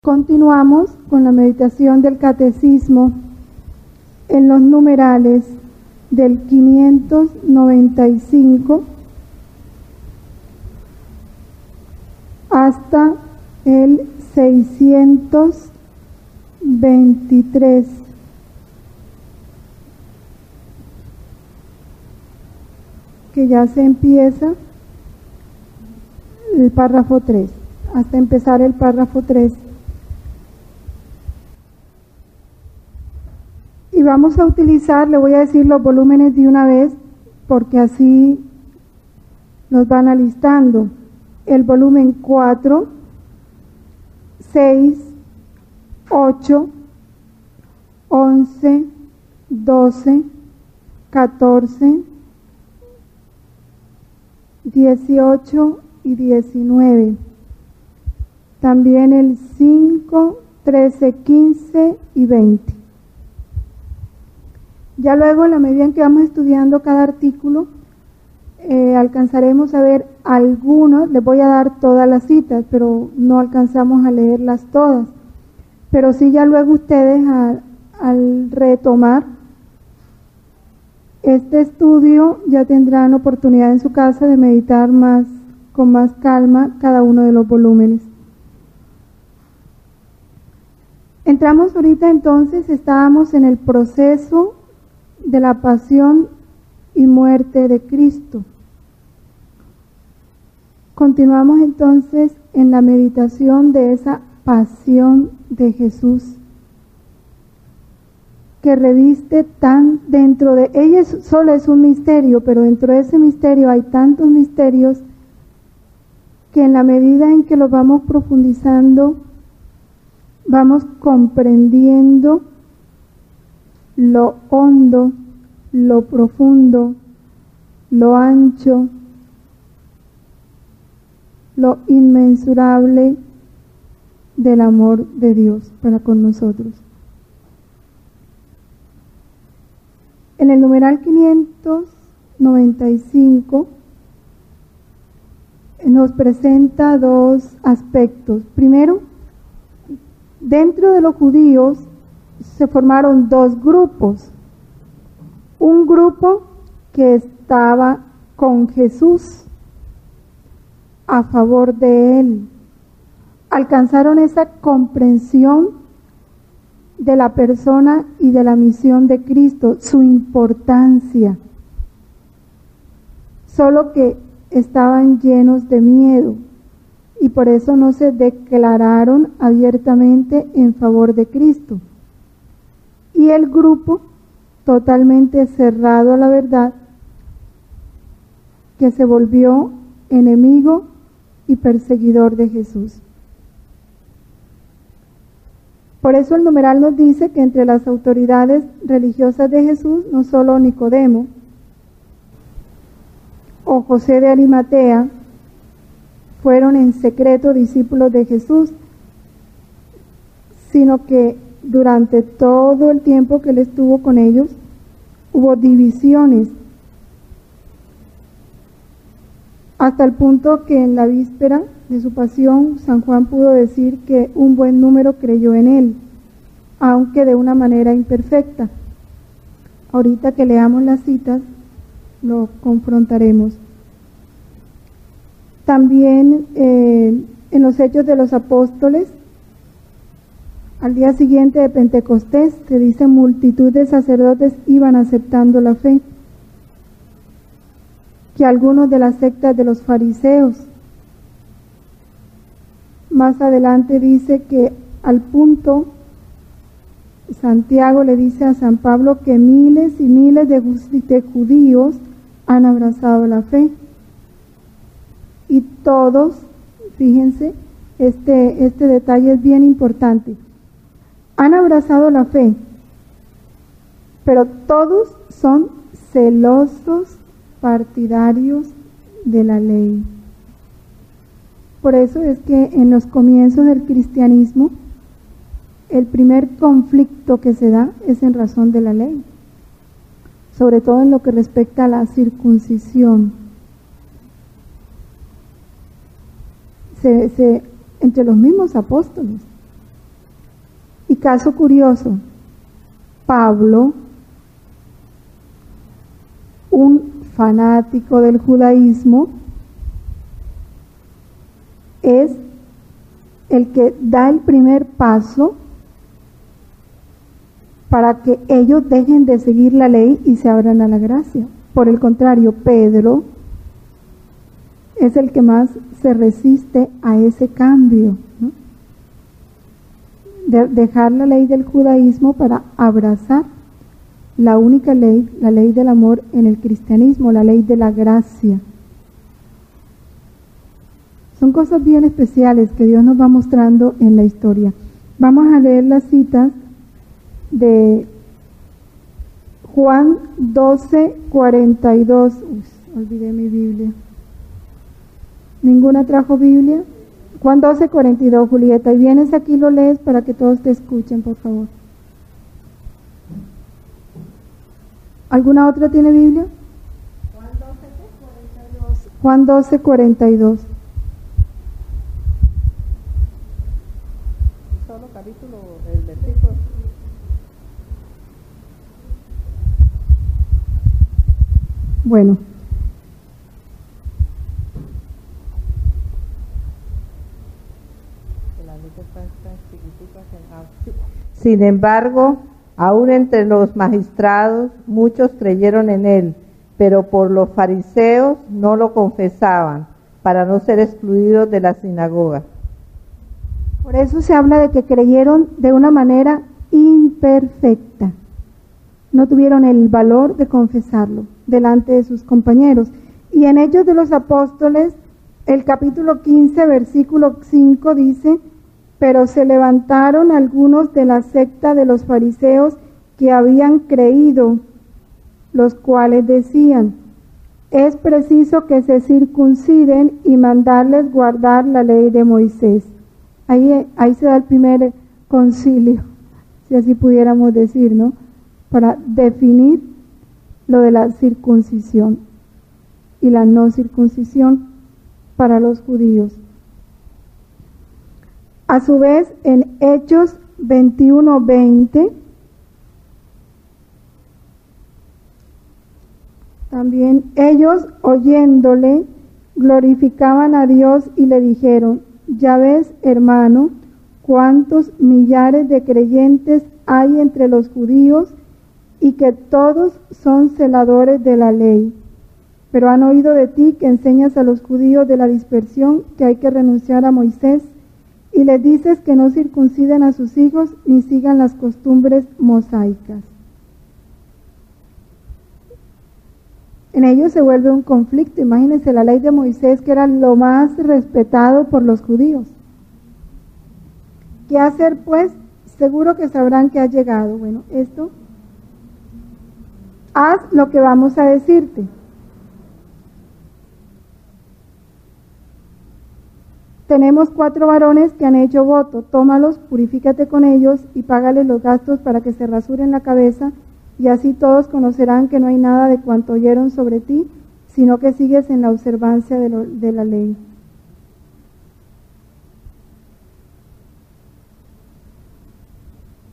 Continuamos con la meditación del Catecismo en los numerales del 595 hasta el 623. Que ya se empieza el párrafo 3, hasta empezar el párrafo 3. Y vamos a utilizar, le voy a decir los volúmenes de una vez, porque así los van alistando. El volumen 4, 6, 8, 11, 12, 14, 18 y 19. También el 5, 13, 15 y 20. Ya luego, en la medida en que vamos estudiando cada artículo, alcanzaremos a ver algunos. Les voy a dar todas las citas, pero no alcanzamos a leerlas todas. Pero sí, ya luego ustedes al retomar este estudio ya tendrán oportunidad en su casa de meditar con más calma cada uno de los volúmenes. Entramos ahorita entonces, estábamos en el proceso de la pasión y muerte de Cristo. Continuamos entonces en la meditación de esa pasión de Jesús, que reviste dentro de ella solo es un misterio, pero dentro de ese misterio hay tantos misterios que en la medida en que los vamos profundizando, vamos comprendiendo lo hondo, lo profundo, lo ancho, lo inmensurable del amor de Dios para con nosotros. En el numeral 595 nos presenta dos aspectos. Primero, dentro de los judíos se formaron dos grupos. Un grupo que estaba con Jesús, a favor de Él. Alcanzaron esa comprensión de la persona y de la misión de Cristo, su importancia. Solo que estaban llenos de miedo y por eso no se declararon abiertamente en favor de Cristo. Y el grupo totalmente cerrado a la verdad, que se volvió enemigo y perseguidor de Jesús. Por eso el numeral nos dice que entre las autoridades religiosas de Jesús, no solo Nicodemo o José de Arimatea fueron en secreto discípulos de Jesús, sino que durante todo el tiempo que él estuvo con ellos, hubo divisiones, hasta el punto que en la víspera de su pasión, San Juan pudo decir que un buen número creyó en él, aunque de una manera imperfecta. Ahorita que leamos las citas, lo confrontaremos. También en los Hechos de los Apóstoles, al día siguiente de Pentecostés, se dice multitud de sacerdotes iban aceptando la fe, que algunos de las sectas de los fariseos. Más adelante dice que al punto, Santiago le dice a San Pablo que miles y miles de judíos han abrazado la fe. Y todos, fíjense, este detalle es bien importante, han abrazado la fe, pero todos son celosos partidarios de la ley. Por eso es que en los comienzos del cristianismo, el primer conflicto que se da es en razón de la ley, sobre todo en lo que respecta a la circuncisión. Entre los mismos apóstoles caso curioso, Pablo, un fanático del judaísmo, es el que da el primer paso para que ellos dejen de seguir la ley y se abran a la gracia. Por el contrario, Pedro es el que más se resiste a ese cambio, ¿no? De dejar la ley del judaísmo para abrazar la única ley, la ley del amor en el cristianismo, la ley de la gracia. Son cosas bien especiales que Dios nos va mostrando en la historia. Vamos a leer las citas de Juan 12:42. Olvidé mi Biblia. ¿Ninguna trajo Biblia? Juan 12:42, Julieta. Y vienes aquí, lo lees para que todos te escuchen, por favor. ¿Alguna otra tiene Biblia? Juan 12:42. Solo capítulo, el versículo. Bueno. Sin embargo, aún entre los magistrados muchos creyeron en él, pero por los fariseos no lo confesaban, para no ser excluidos de la sinagoga. Por eso se habla de que creyeron de una manera imperfecta. No tuvieron el valor de confesarlo delante de sus compañeros. Y en Hechos de los Apóstoles, el capítulo 15, versículo 5 dice: pero se levantaron algunos de la secta de los fariseos que habían creído, los cuales decían: es preciso que se circunciden y mandarles guardar la ley de Moisés. Ahí se da el primer concilio, si así pudiéramos decir, ¿no? Para definir lo de la circuncisión y la no circuncisión para los judíos. A su vez, en Hechos 21:20, también ellos, oyéndole, glorificaban a Dios y le dijeron: ya ves, hermano, cuántos millares de creyentes hay entre los judíos y que todos son celadores de la ley. Pero han oído de ti que enseñas a los judíos de la dispersión que hay que renunciar a Moisés, y les dices que no circunciden a sus hijos ni sigan las costumbres mosaicas. En ellos se vuelve un conflicto. Imagínense la ley de Moisés, que era lo más respetado por los judíos. ¿Qué hacer pues? Seguro que sabrán que ha llegado. Bueno, esto, haz lo que vamos a decirte. Tenemos 4 varones que han hecho voto, tómalos, purifícate con ellos y págales los gastos para que se rasuren la cabeza, y así todos conocerán que no hay nada de cuanto oyeron sobre ti, sino que sigues en la observancia de la ley.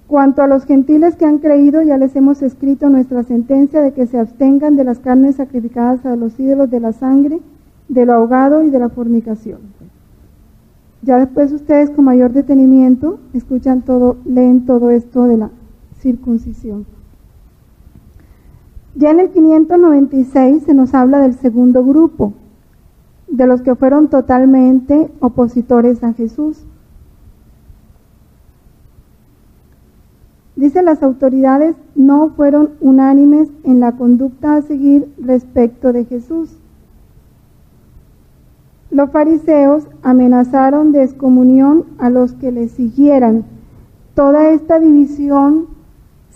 Cuanto a los gentiles que han creído, ya les hemos escrito nuestra sentencia de que se abstengan de las carnes sacrificadas a los ídolos, de la sangre, de lo ahogado y de la fornicación. Ya después ustedes con mayor detenimiento escuchan todo, leen todo esto de la circuncisión. Ya en el 596 se nos habla del segundo grupo, de los que fueron totalmente opositores a Jesús. Dice: las autoridades no fueron unánimes en la conducta a seguir respecto de Jesús. Los fariseos amenazaron de excomunión a los que le siguieran. Toda esta división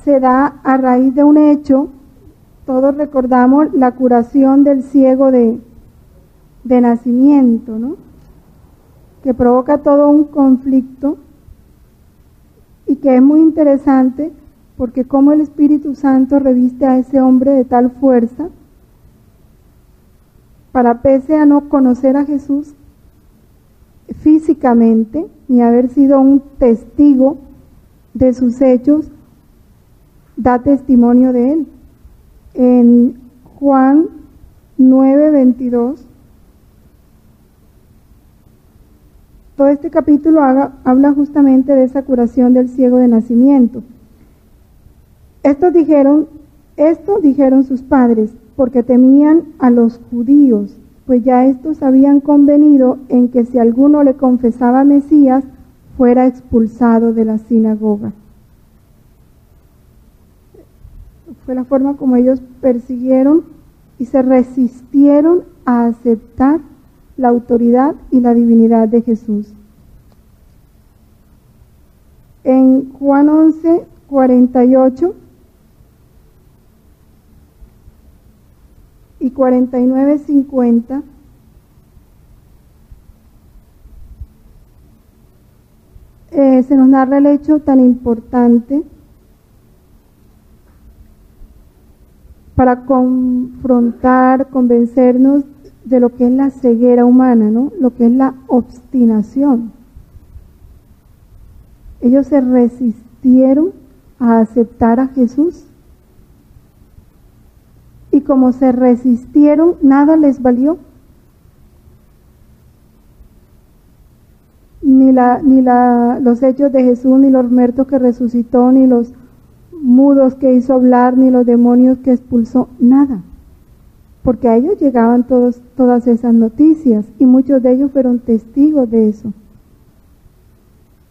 se da a raíz de un hecho. Todos recordamos la curación del ciego de nacimiento, ¿no? Que provoca todo un conflicto y que es muy interesante porque cómo el Espíritu Santo reviste a ese hombre de tal fuerza para, pese a no conocer a Jesús físicamente, ni haber sido un testigo de sus hechos da testimonio de él. En Juan 9:22, todo este capítulo habla justamente de esa curación del ciego de nacimiento. Esto dijeron sus padres, porque temían a los judíos, pues ya estos habían convenido en que si alguno le confesaba a Mesías, fuera expulsado de la sinagoga. Fue la forma como ellos persiguieron y se resistieron a aceptar la autoridad y la divinidad de Jesús. En Juan 11:48 y 49:50 se nos narra el hecho tan importante para confrontar, convencernos de lo que es la ceguera humana, ¿no? Lo que es la obstinación. Ellos se resistieron a aceptar a Jesús. Y como se resistieron, nada les valió. Ni los hechos de Jesús, ni los muertos que resucitó, ni los mudos que hizo hablar, ni los demonios que expulsó, nada. Porque a ellos llegaban todas esas noticias y muchos de ellos fueron testigos de eso.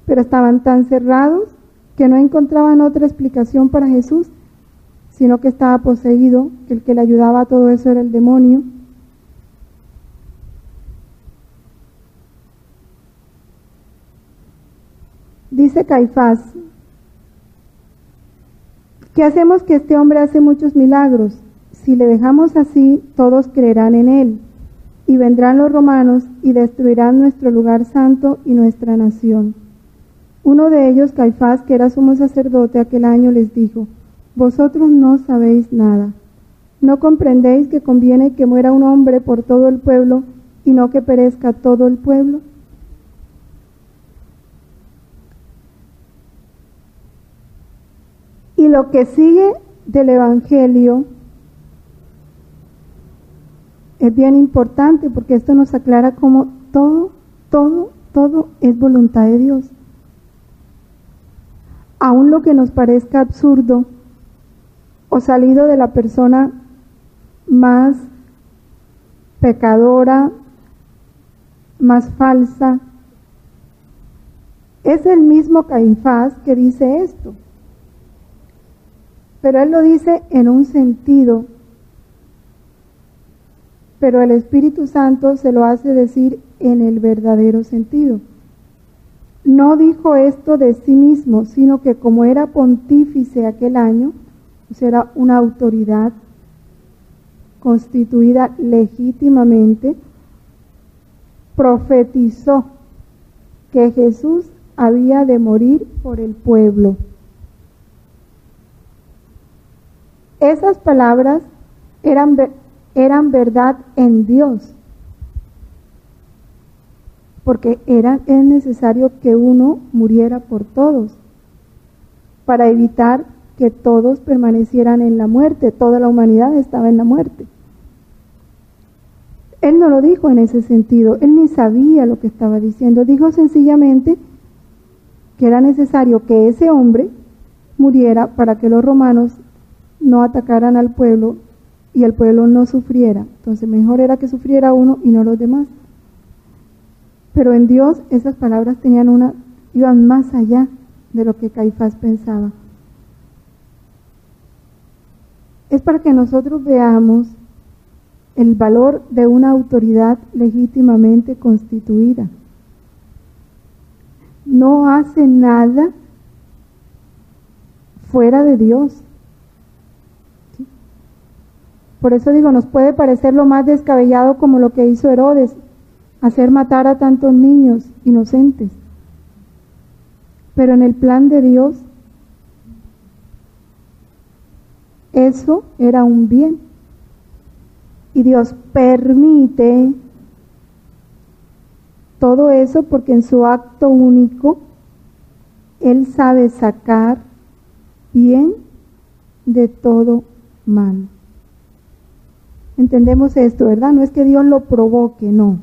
Pero estaban tan cerrados que no encontraban otra explicación para Jesús, sino que estaba poseído, que el que le ayudaba a todo eso era el demonio. Dice Caifás: ¿qué hacemos que este hombre hace muchos milagros? Si le dejamos así, todos creerán en él, y vendrán los romanos y destruirán nuestro lugar santo y nuestra nación. Uno de ellos, Caifás, que era sumo sacerdote aquel año, les dijo: vosotros no sabéis nada. ¿No comprendéis que conviene que muera un hombre por todo el pueblo y no que perezca todo el pueblo? Y lo que sigue del Evangelio es bien importante, porque esto nos aclara cómo todo es voluntad de Dios. Aún lo que nos parezca absurdo o salido de la persona más pecadora, más falsa, es el mismo Caifás que dice esto. Pero él lo dice en un sentido, pero el Espíritu Santo se lo hace decir en el verdadero sentido. No dijo esto de sí mismo, sino que como era pontífice aquel año, o sea, era una autoridad constituida legítimamente, profetizó que Jesús había de morir por el pueblo. Esas palabras eran verdad en Dios, porque es necesario que uno muriera por todos, para evitar que todos permanecieran en la muerte. Toda la humanidad estaba en la muerte. Él no lo dijo en ese sentido, él ni sabía lo que estaba diciendo, dijo sencillamente que era necesario que ese hombre muriera para que los romanos no atacaran al pueblo y el pueblo no sufriera. Entonces mejor era que sufriera uno y no los demás. Pero en Dios esas palabras iban más allá de lo que Caifás pensaba. Es para que nosotros veamos el valor de una autoridad legítimamente constituida. No hace nada fuera de Dios. ¿Sí? Por eso digo, nos puede parecer lo más descabellado como lo que hizo Herodes, hacer matar a tantos niños inocentes. Pero en el plan de Dios, eso era un bien. Y Dios permite todo eso porque en su acto único Él sabe sacar bien de todo mal. Entendemos esto, ¿verdad? No es que Dios lo provoque, no.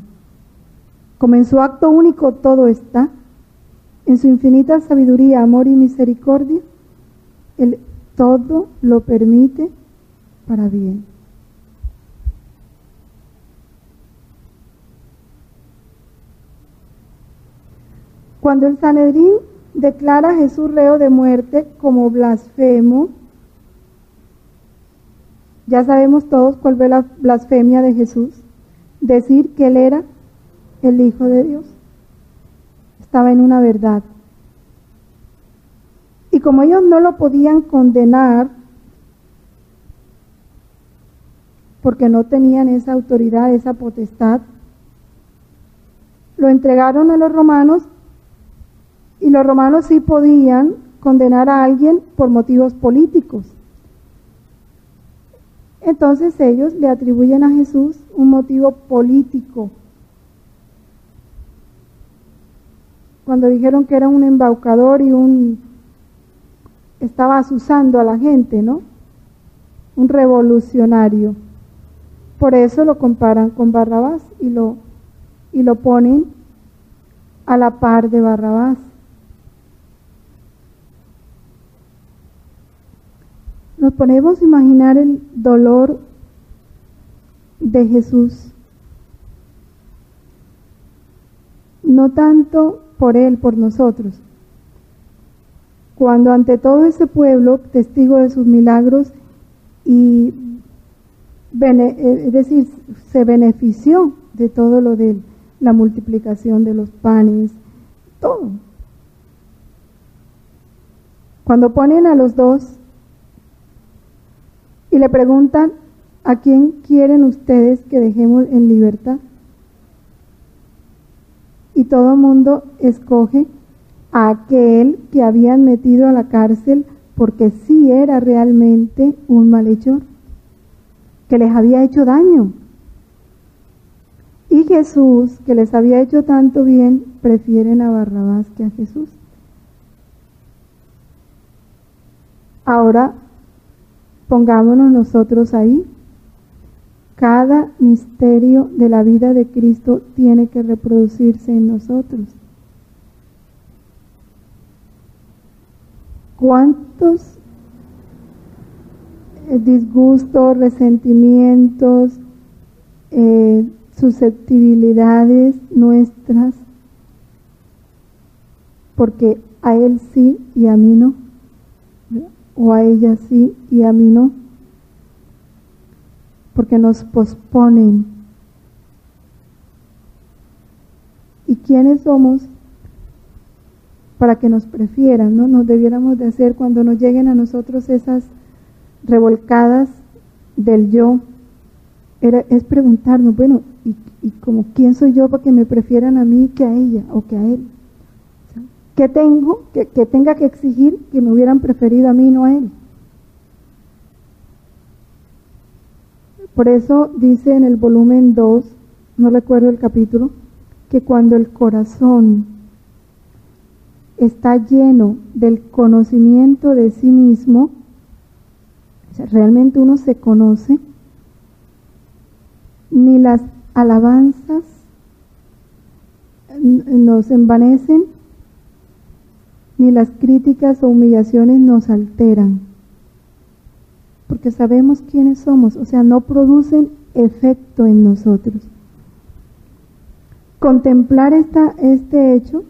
Como en su acto único todo está, en su infinita sabiduría, amor y misericordia, Él todo lo permite para bien. Cuando el Sanedrín declara a Jesús reo de muerte como blasfemo, ya sabemos todos cuál fue la blasfemia de Jesús, decir que Él era el Hijo de Dios. Estaba en una verdad. Y como ellos no lo podían condenar, porque no tenían esa autoridad, esa potestad, lo entregaron a los romanos, y los romanos sí podían condenar a alguien por motivos políticos. Entonces ellos le atribuyen a Jesús un motivo político. Cuando dijeron que era un embaucador y estaba asusando a la gente, ¿no? Un revolucionario. Por eso lo comparan con Barrabás y lo ponen a la par de Barrabás. Nos ponemos a imaginar el dolor de Jesús, no tanto por Él, por nosotros. Cuando ante todo ese pueblo, testigo de sus milagros, es decir, se benefició de todo lo de la multiplicación de los panes, todo. Cuando ponen a los dos y le preguntan, ¿a quién quieren ustedes que dejemos en libertad? Y todo el mundo escoge a aquel que habían metido a la cárcel porque sí era realmente un malhechor, que les había hecho daño. Y Jesús, que les había hecho tanto bien, prefieren a Barrabás que a Jesús. Ahora, pongámonos nosotros ahí. Cada misterio de la vida de Cristo tiene que reproducirse en nosotros. ¿Cuántos disgustos, resentimientos, susceptibilidades nuestras? Porque a él sí y a mí no, o a ella sí y a mí no, porque nos posponen. ¿Y quiénes somos para que nos prefieran? ¿No? Nos debiéramos de hacer cuando nos lleguen a nosotros esas revolcadas del yo, es preguntarnos, bueno, ¿y como quién soy yo para que me prefieran a mí que a ella o que a él? ¿Qué tengo que tenga que exigir que me hubieran preferido a mí y no a él? Por eso dice en el volumen 2, no recuerdo el capítulo, que cuando el corazón está lleno del conocimiento de sí mismo, o sea, realmente uno se conoce, ni las alabanzas nos envanecen, ni las críticas o humillaciones nos alteran, porque sabemos quiénes somos, o sea, no producen efecto en nosotros. Contemplar este hecho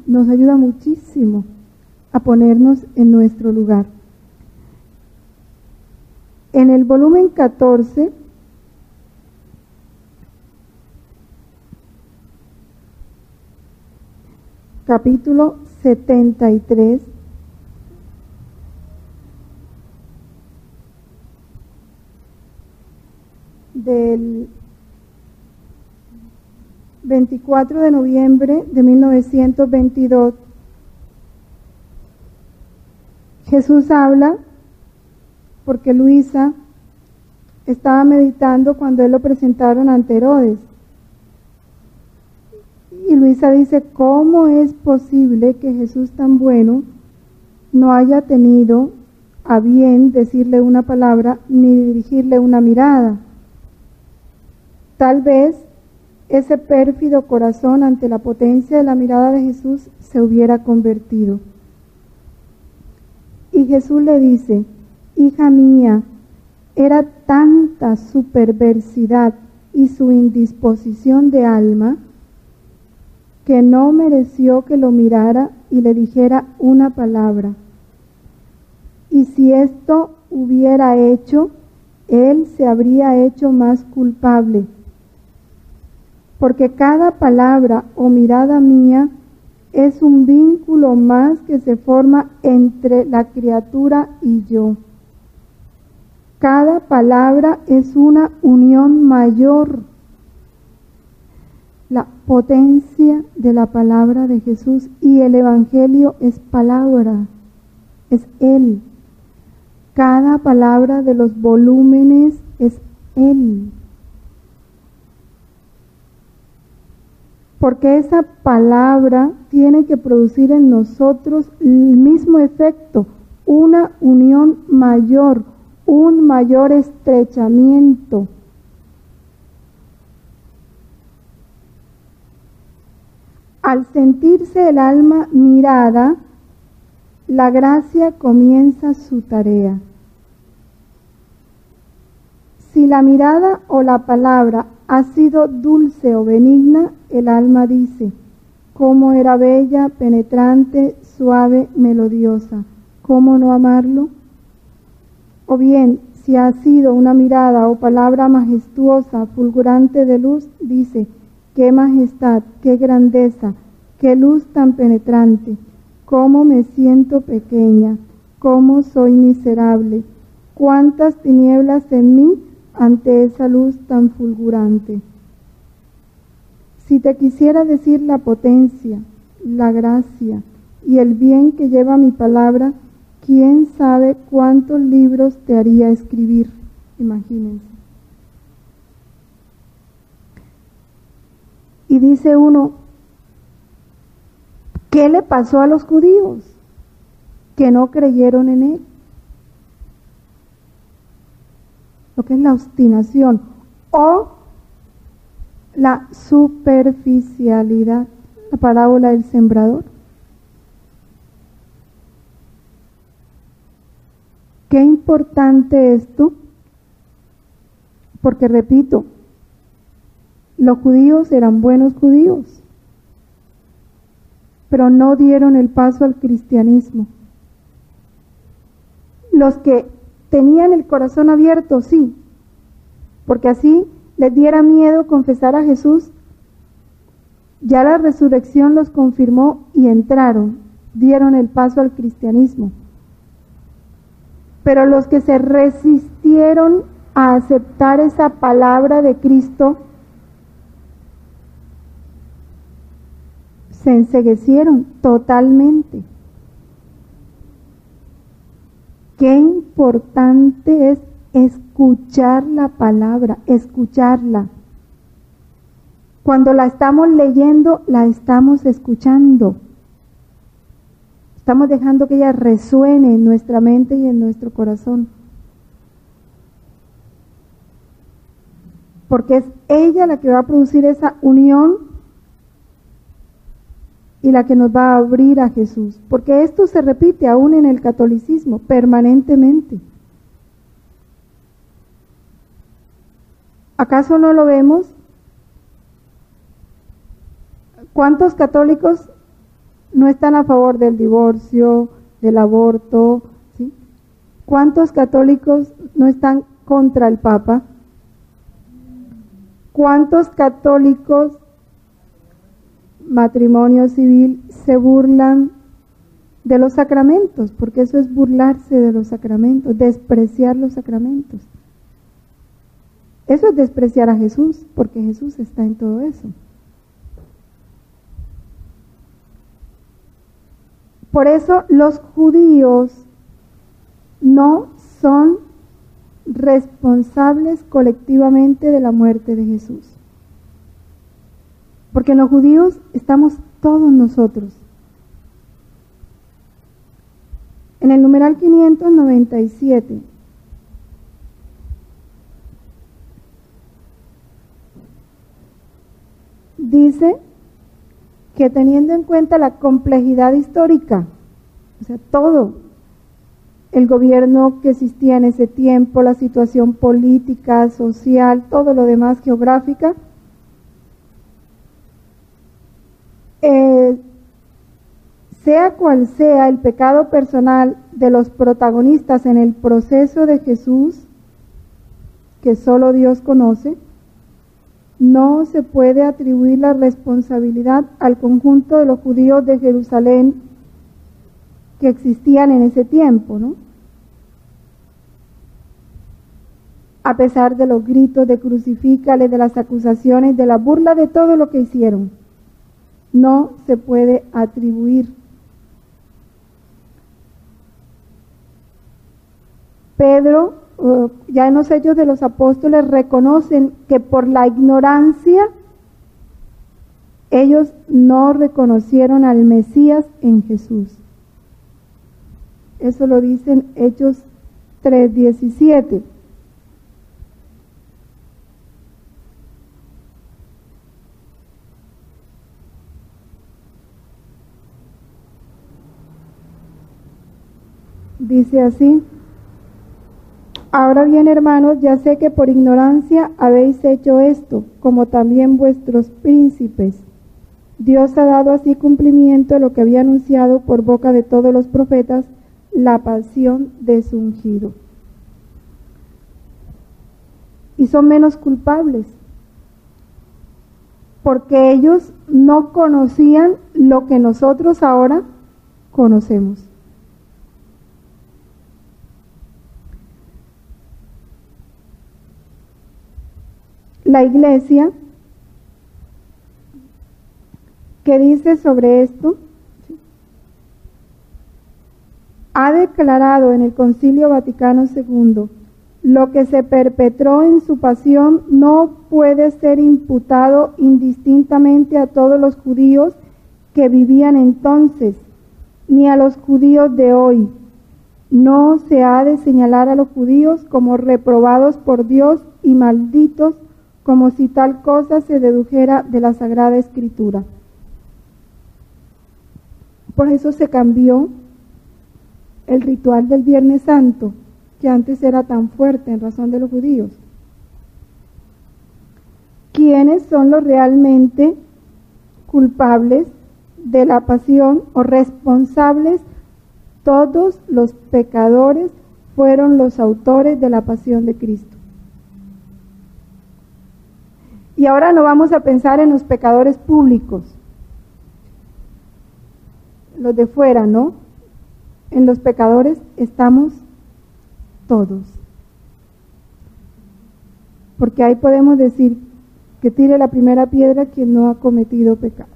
nos ayuda muchísimo a ponernos en nuestro lugar. En el volumen 14, capítulo 73, del 24 de noviembre de 1922, Jesús habla porque Luisa estaba meditando cuando él lo presentaron ante Herodes. Y Luisa dice, ¿cómo es posible que Jesús tan bueno no haya tenido a bien decirle una palabra ni dirigirle una mirada? Tal vez ese pérfido corazón ante la potencia de la mirada de Jesús se hubiera convertido. Y Jesús le dice, hija mía, era tanta su perversidad y su indisposición de alma que no mereció que lo mirara y le dijera una palabra. Y si esto hubiera hecho, él se habría hecho más culpable, porque cada palabra o mirada mía es un vínculo más que se forma entre la criatura y yo. Cada palabra es una unión mayor. La potencia de la palabra de Jesús y el Evangelio es palabra, es Él. Cada palabra de los volúmenes es Él. Porque esa palabra tiene que producir en nosotros el mismo efecto, una unión mayor, un mayor estrechamiento. Al sentirse el alma mirada, la gracia comienza su tarea. Si la mirada o la palabra ha sido dulce o benigna, el alma dice, cómo era bella, penetrante, suave, melodiosa, ¿cómo no amarlo? O bien, si ha sido una mirada o palabra majestuosa, fulgurante de luz, dice, qué majestad, qué grandeza, qué luz tan penetrante, cómo me siento pequeña, cómo soy miserable, cuántas tinieblas en mí ante esa luz tan fulgurante. Si te quisiera decir la potencia, la gracia y el bien que lleva mi palabra, ¿quién sabe cuántos libros te haría escribir? Imagínense. Y dice uno, ¿qué le pasó a los judíos? Que no creyeron en él. Lo que es la obstinación o la superficialidad, la parábola del sembrador. Qué importante esto, porque repito, los judíos eran buenos judíos, pero no dieron el paso al cristianismo. Los que tenían el corazón abierto, sí, porque así les diera miedo confesar a Jesús, ya la resurrección los confirmó y entraron, dieron el paso al cristianismo. Pero los que se resistieron a aceptar esa palabra de Cristo, se enceguecieron totalmente. Qué importante es escuchar la palabra, escucharla. Cuando la estamos leyendo, la estamos escuchando. Estamos dejando que ella resuene en nuestra mente y en nuestro corazón. Porque es ella la que va a producir esa unión y la que nos va a abrir a Jesús. Porque esto se repite aún en el catolicismo, permanentemente. ¿Acaso no lo vemos? ¿Cuántos católicos no están a favor del divorcio, del aborto? ¿Sí? ¿Cuántos católicos no están contra el Papa? ¿Cuántos católicos, matrimonio civil, se burlan de los sacramentos? Porque eso es burlarse de los sacramentos, despreciar los sacramentos. Eso es despreciar a Jesús, porque Jesús está en todo eso. Por eso los judíos no son responsables colectivamente de la muerte de Jesús. porque en los judíos estamos todos nosotros. En el numeral 597 dice que teniendo en cuenta la complejidad histórica, o sea, todo, el gobierno que existía en ese tiempo, la situación política, social, todo lo demás geográfica, sea cual sea el pecado personal de los protagonistas en el proceso de Jesús, que solo Dios conoce, no se puede atribuir la responsabilidad al conjunto de los judíos de Jerusalén que existían en ese tiempo, ¿no? A pesar de los gritos de crucifícale, de las acusaciones, de la burla, de todo lo que hicieron, no se puede atribuir. Pedro, ya en los Hechos de los Apóstoles, reconocen que por la ignorancia ellos no reconocieron al Mesías en Jesús. Eso lo dicen Hechos 3:17. Dice así: ahora bien, hermanos, ya sé que por ignorancia habéis hecho esto, como también vuestros príncipes. Dios ha dado así cumplimiento a lo que había anunciado por boca de todos los profetas, la pasión de su ungido. Y son menos culpables, porque ellos no conocían lo que nosotros ahora conocemos. La Iglesia, ¿qué dice sobre esto? Ha declarado en el Concilio Vaticano II: lo que se perpetró en su pasión no puede ser imputado indistintamente a todos los judíos que vivían entonces, ni a los judíos de hoy. No se ha de señalar a los judíos como reprobados por Dios y malditos, como si tal cosa se dedujera de la Sagrada Escritura. Por eso se cambió el ritual del Viernes Santo, que antes era tan fuerte en razón de los judíos. ¿Quiénes son los realmente culpables de la pasión o responsables? Todos los pecadores fueron los autores de la pasión de Cristo. Y ahora no vamos a pensar en los pecadores públicos, los de fuera, ¿no? En los pecadores estamos todos. Porque ahí podemos decir que tire la primera piedra quien no ha cometido pecado.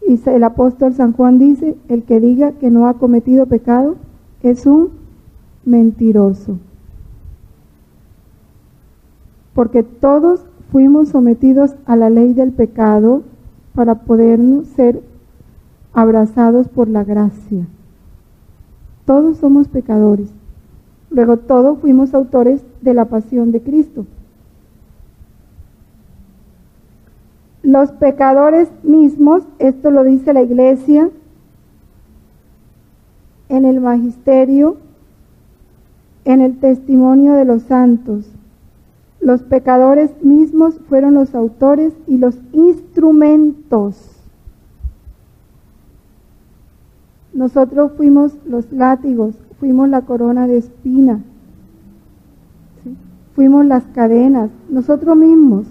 Y el apóstol San Juan dice: el que diga que no ha cometido pecado es un mentiroso. Porque todos fuimos sometidos a la ley del pecado para poder ser abrazados por la gracia. Todos somos pecadores. Luego todos fuimos autores de la pasión de Cristo. Los pecadores mismos, esto lo dice la Iglesia en el Magisterio, en el Testimonio de los Santos. Los pecadores mismos fueron los autores y los instrumentos. Nosotros fuimos los látigos, fuimos la corona de espina, ¿sí? Fuimos las cadenas, nosotros mismos.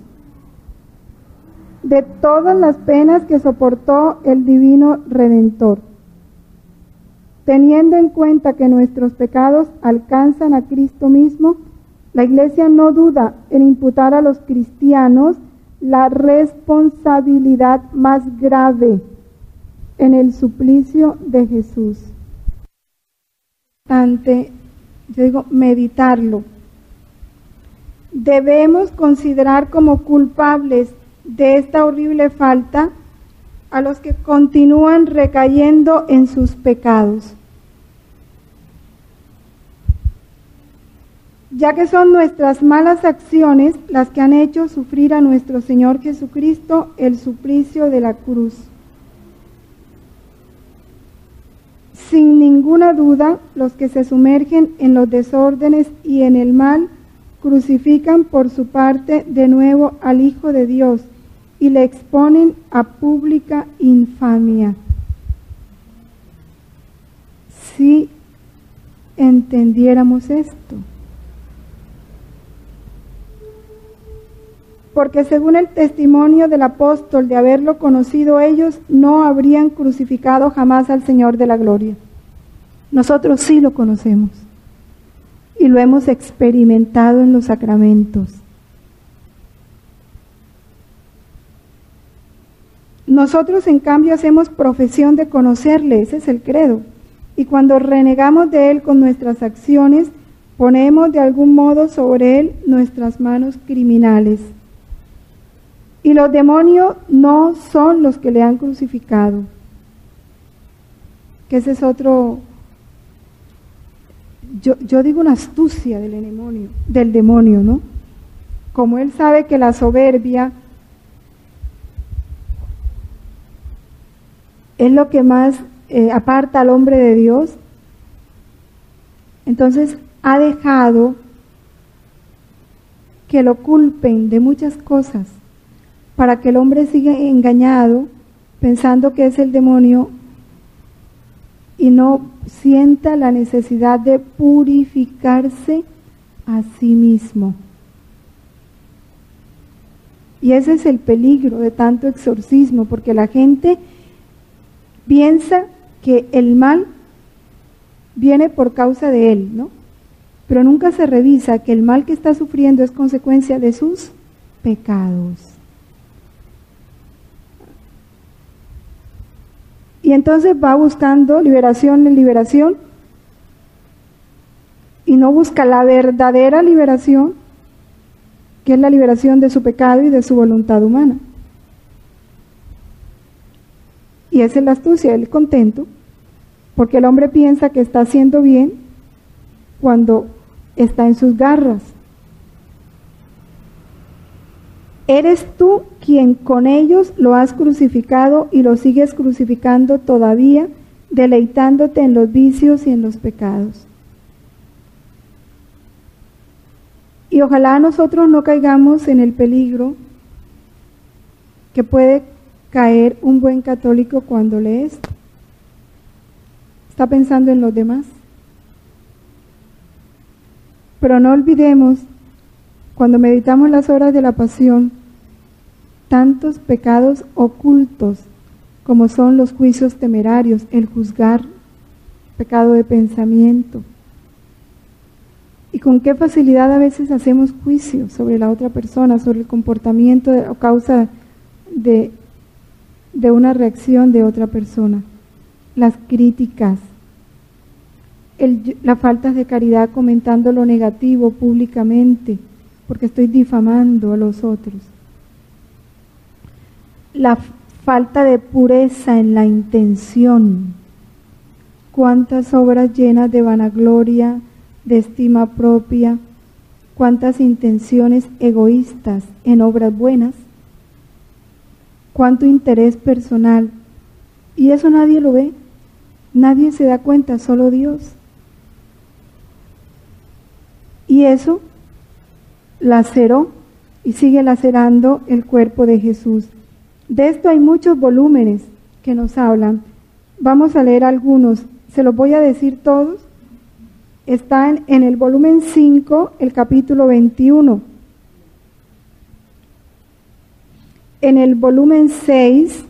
De todas las penas que soportó el Divino Redentor. Teniendo en cuenta que nuestros pecados alcanzan a Cristo mismo, la Iglesia no duda en imputar a los cristianos la responsabilidad más grave en el suplicio de Jesús. Yo digo, meditarlo. Debemos considerar como culpables de esta horrible falta a los que continúan recayendo en sus pecados, ya que son nuestras malas acciones las que han hecho sufrir a nuestro Señor Jesucristo el suplicio de la cruz. Sin ninguna duda, los que se sumergen en los desórdenes y en el mal crucifican por su parte de nuevo al Hijo de Dios y le exponen a pública infamia. Si entendiéramos esto. Porque según el testimonio del apóstol de haberlo conocido, ellos no habrían crucificado jamás al Señor de la gloria. Nosotros sí lo conocemos y lo hemos experimentado en los sacramentos. Nosotros, en cambio, hacemos profesión de conocerle, ese es el credo, y cuando renegamos de él con nuestras acciones, ponemos de algún modo sobre él nuestras manos criminales. Y los demonios no son los que le han crucificado, que ese es otro, yo digo una astucia del demonio, ¿no? Como él sabe que la soberbia es lo que más aparta al hombre de Dios, entonces ha dejado que lo culpen de muchas cosas para que el hombre siga engañado pensando que es el demonio y no sienta la necesidad de purificarse a sí mismo. Y ese es el peligro de tanto exorcismo, porque la gente piensa que el mal viene por causa de él, ¿no? Pero nunca se revisa que el mal que está sufriendo es consecuencia de sus pecados. Y entonces va buscando liberación en liberación y no busca la verdadera liberación, que es la liberación de su pecado y de su voluntad humana. Y esa es la astucia, el contento, porque el hombre piensa que está haciendo bien cuando está en sus garras. Eres tú quien con ellos lo has crucificado y lo sigues crucificando todavía, deleitándote en los vicios y en los pecados. Y ojalá nosotros no caigamos en el peligro que puede caer un buen católico cuando lee esto. Está pensando en los demás. Pero no olvidemos, cuando meditamos las horas de la pasión, tantos pecados ocultos como son los juicios temerarios, el juzgar, pecado de pensamiento. Y con qué facilidad a veces hacemos juicios sobre la otra persona, sobre el comportamiento o causa de una reacción de otra persona. Las críticas, la falta de caridad comentando lo negativo públicamente, porque estoy difamando a los otros. La falta de pureza en la intención. Cuántas obras llenas de vanagloria, de estima propia, cuántas intenciones egoístas en obras buenas, cuánto interés personal. Y eso nadie lo ve, nadie se da cuenta, solo Dios. Y eso laceró y sigue lacerando el cuerpo de Jesús. De esto hay muchos volúmenes que nos hablan. Vamos a leer algunos, se los voy a decir todos. Está en el volumen 5, el capítulo 21. En el volumen 6,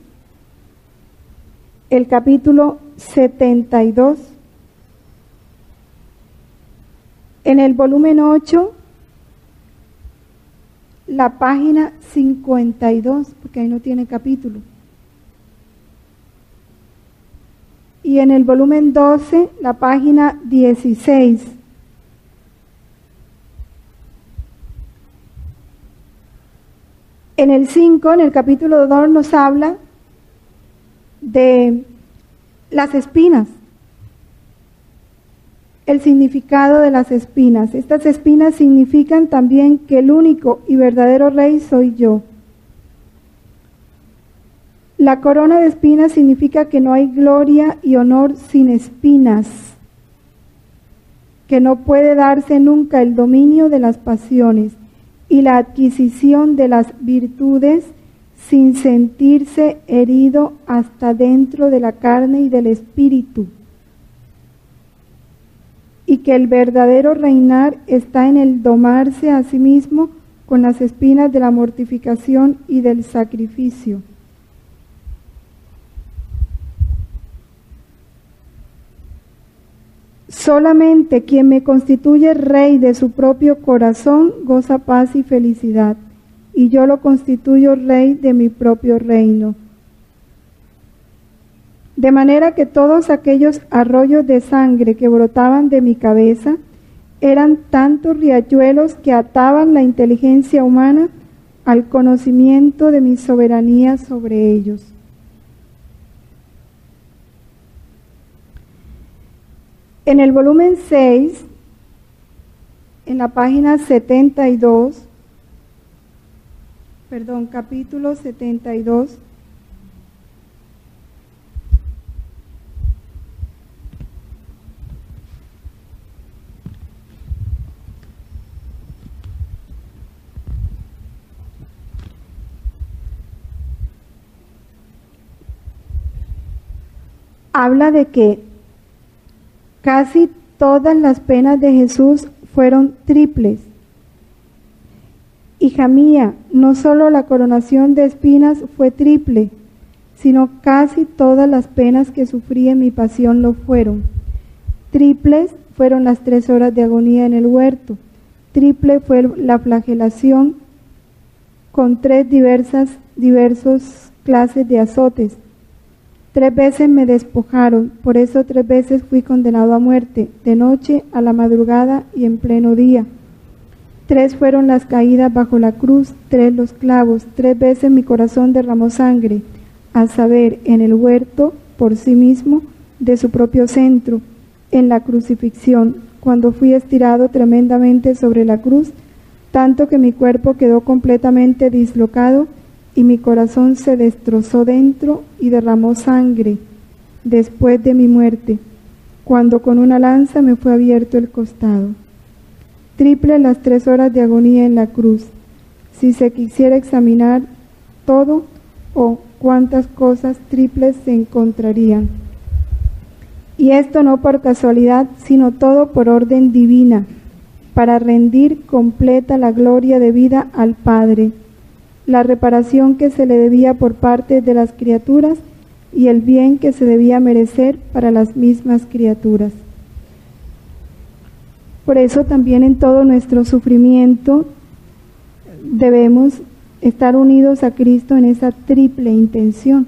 el capítulo 72. En el volumen 8, la página 52, porque ahí no tiene capítulo. Y en el volumen 12, la página 16. En el 5, en el capítulo 2, nos habla de las espinas, el significado de las espinas. Estas espinas significan también que el único y verdadero rey soy yo. La corona de espinas significa que no hay gloria y honor sin espinas, que no puede darse nunca el dominio de las pasiones y la adquisición de las virtudes sin sentirse herido hasta dentro de la carne y del espíritu, y que el verdadero reinar está en el domarse a sí mismo con las espinas de la mortificación y del sacrificio. Solamente quien me constituye rey de su propio corazón goza paz y felicidad, y yo lo constituyo rey de mi propio reino. De manera que todos aquellos arroyos de sangre que brotaban de mi cabeza eran tantos riachuelos que ataban la inteligencia humana al conocimiento de mi soberanía sobre ellos. En el volumen 6, en la página 72, capítulo 72, habla de que casi todas las penas de Jesús fueron triples. Hija mía, no solo la coronación de espinas fue triple, sino casi todas las penas que sufrí en mi pasión lo fueron. Triples fueron las 3 horas de agonía en el huerto. Triple fue la flagelación con 3 diversos clases de azotes. 3 veces me despojaron, por eso 3 veces fui condenado a muerte, de noche, a la madrugada y en pleno día. 3 fueron las caídas bajo la cruz, 3 los clavos, 3 veces mi corazón derramó sangre, a saber, en el huerto, por sí mismo, de su propio centro, en la crucifixión, cuando fui estirado tremendamente sobre la cruz, tanto que mi cuerpo quedó completamente dislocado, y mi corazón se destrozó dentro y derramó sangre después de mi muerte, cuando con una lanza me fue abierto el costado. Triple las 3 horas de agonía en la cruz. Si se quisiera examinar todo, cuántas cosas triples se encontrarían. Y esto no por casualidad, sino todo por orden divina, para rendir completa la gloria debida al Padre, la reparación que se le debía por parte de las criaturas y el bien que se debía merecer para las mismas criaturas. Por eso también en todo nuestro sufrimiento debemos estar unidos a Cristo en esa triple intención: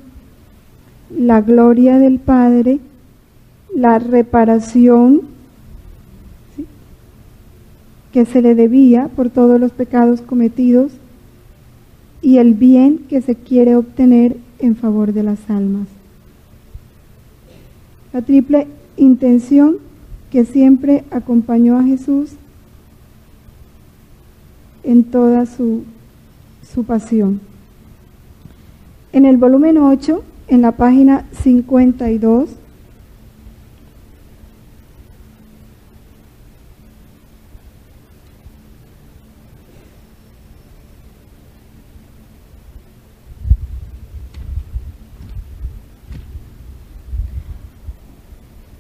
la gloria del Padre, la reparación, ¿sí?, que se le debía por todos los pecados cometidos, y el bien que se quiere obtener en favor de las almas. La triple intención que siempre acompañó a Jesús en toda su pasión. En el volumen 8, en la página 52,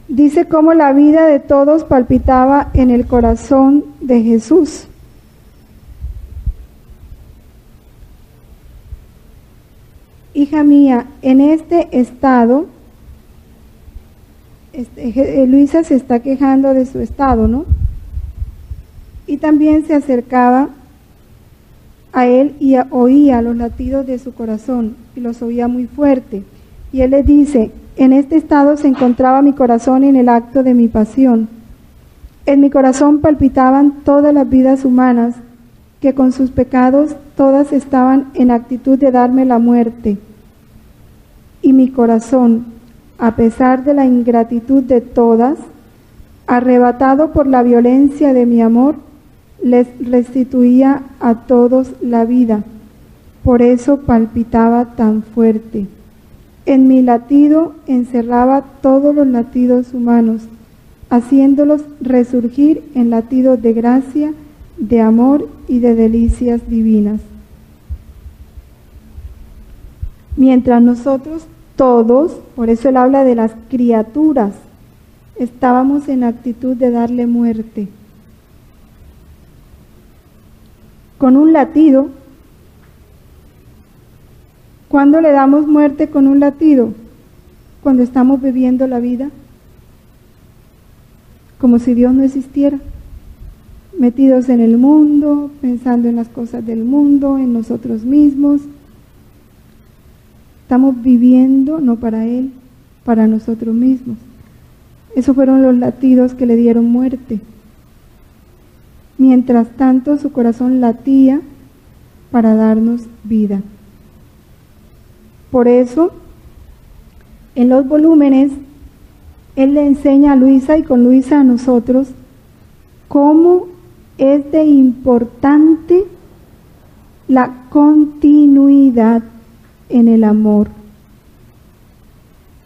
dice cómo la vida de todos palpitaba en el corazón de Jesús. Hija mía, en este estado, Luisa se está quejando de su estado, ¿no? Y también se acercaba a él y oía los latidos de su corazón, y los oía muy fuerte. Y él le dice: en este estado se encontraba mi corazón en el acto de mi pasión. En mi corazón palpitaban todas las vidas humanas, que con sus pecados todas estaban en actitud de darme la muerte. Y mi corazón, a pesar de la ingratitud de todas, arrebatado por la violencia de mi amor, les restituía a todos la vida. Por eso palpitaba tan fuerte. En mi latido encerraba todos los latidos humanos, haciéndolos resurgir en latidos de gracia, de amor y de delicias divinas. Mientras nosotros todos, por eso él habla de las criaturas, estábamos en actitud de darle muerte. Con un latido. ¿Cuándo le damos muerte con un latido? Cuando estamos viviendo la vida como si Dios no existiera, metidos en el mundo, pensando en las cosas del mundo, en nosotros mismos. Estamos viviendo no para Él, para nosotros mismos. Esos fueron los latidos que le dieron muerte. Mientras tanto, su corazón latía para darnos vida. Por eso, en los volúmenes, él le enseña a Luisa y con Luisa a nosotros cómo es de importante la continuidad en el amor.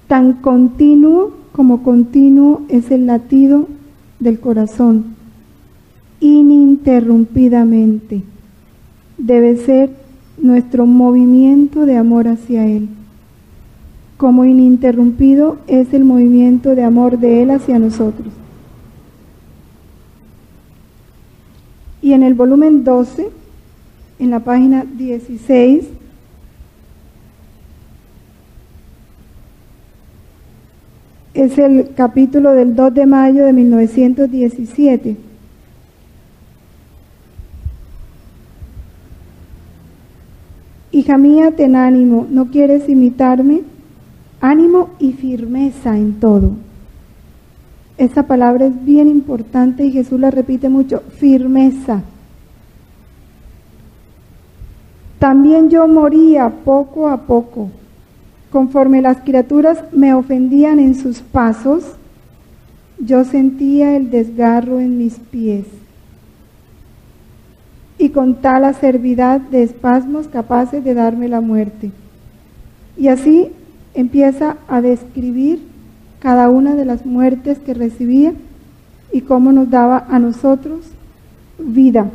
Tan continuo como continuo es el latido del corazón, ininterrumpidamente. Debe ser nuestro movimiento de amor hacia Él, como ininterrumpido es el movimiento de amor de Él hacia nosotros. Y en el volumen 12, en la página 16, es el capítulo del 2 de mayo de 1917. Hija mía, ten ánimo, ¿no quieres imitarme? Ánimo y firmeza en todo. Esta palabra es bien importante y Jesús la repite mucho, firmeza. También yo moría poco a poco, conforme las criaturas me ofendían en sus pasos, yo sentía el desgarro en mis pies. Y con tal acervidad de espasmos capaces de darme la muerte. Y así empieza a describir cada una de las muertes que recibía y cómo nos daba a nosotros vida.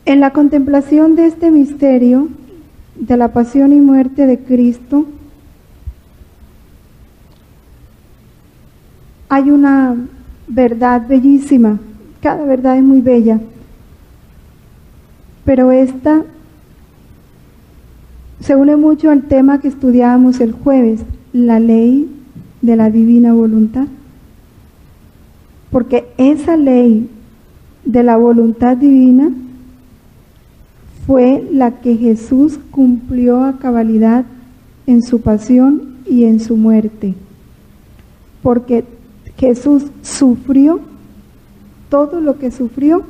En la contemplación de este misterio de la pasión y muerte de Cristo, hay una verdad bellísima, cada verdad es muy bella, pero esta se une mucho al tema que estudiábamos el jueves, la ley de la divina voluntad, porque esa ley de la voluntad divina fue la que Jesús cumplió a cabalidad en su pasión y en su muerte, porque Jesús sufrió todo lo que sufrió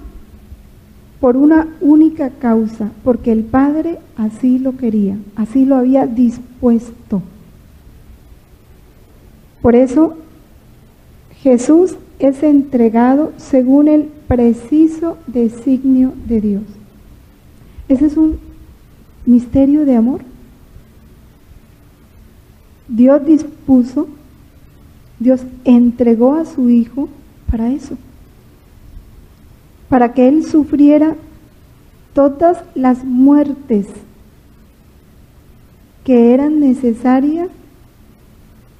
por una única causa, porque el Padre así lo quería, así lo había dispuesto. Por eso Jesús es entregado según el preciso designio de Dios. Ese es un misterio de amor. Dios dispuso, Dios entregó a su Hijo para eso, para que Él sufriera todas las muertes que eran necesarias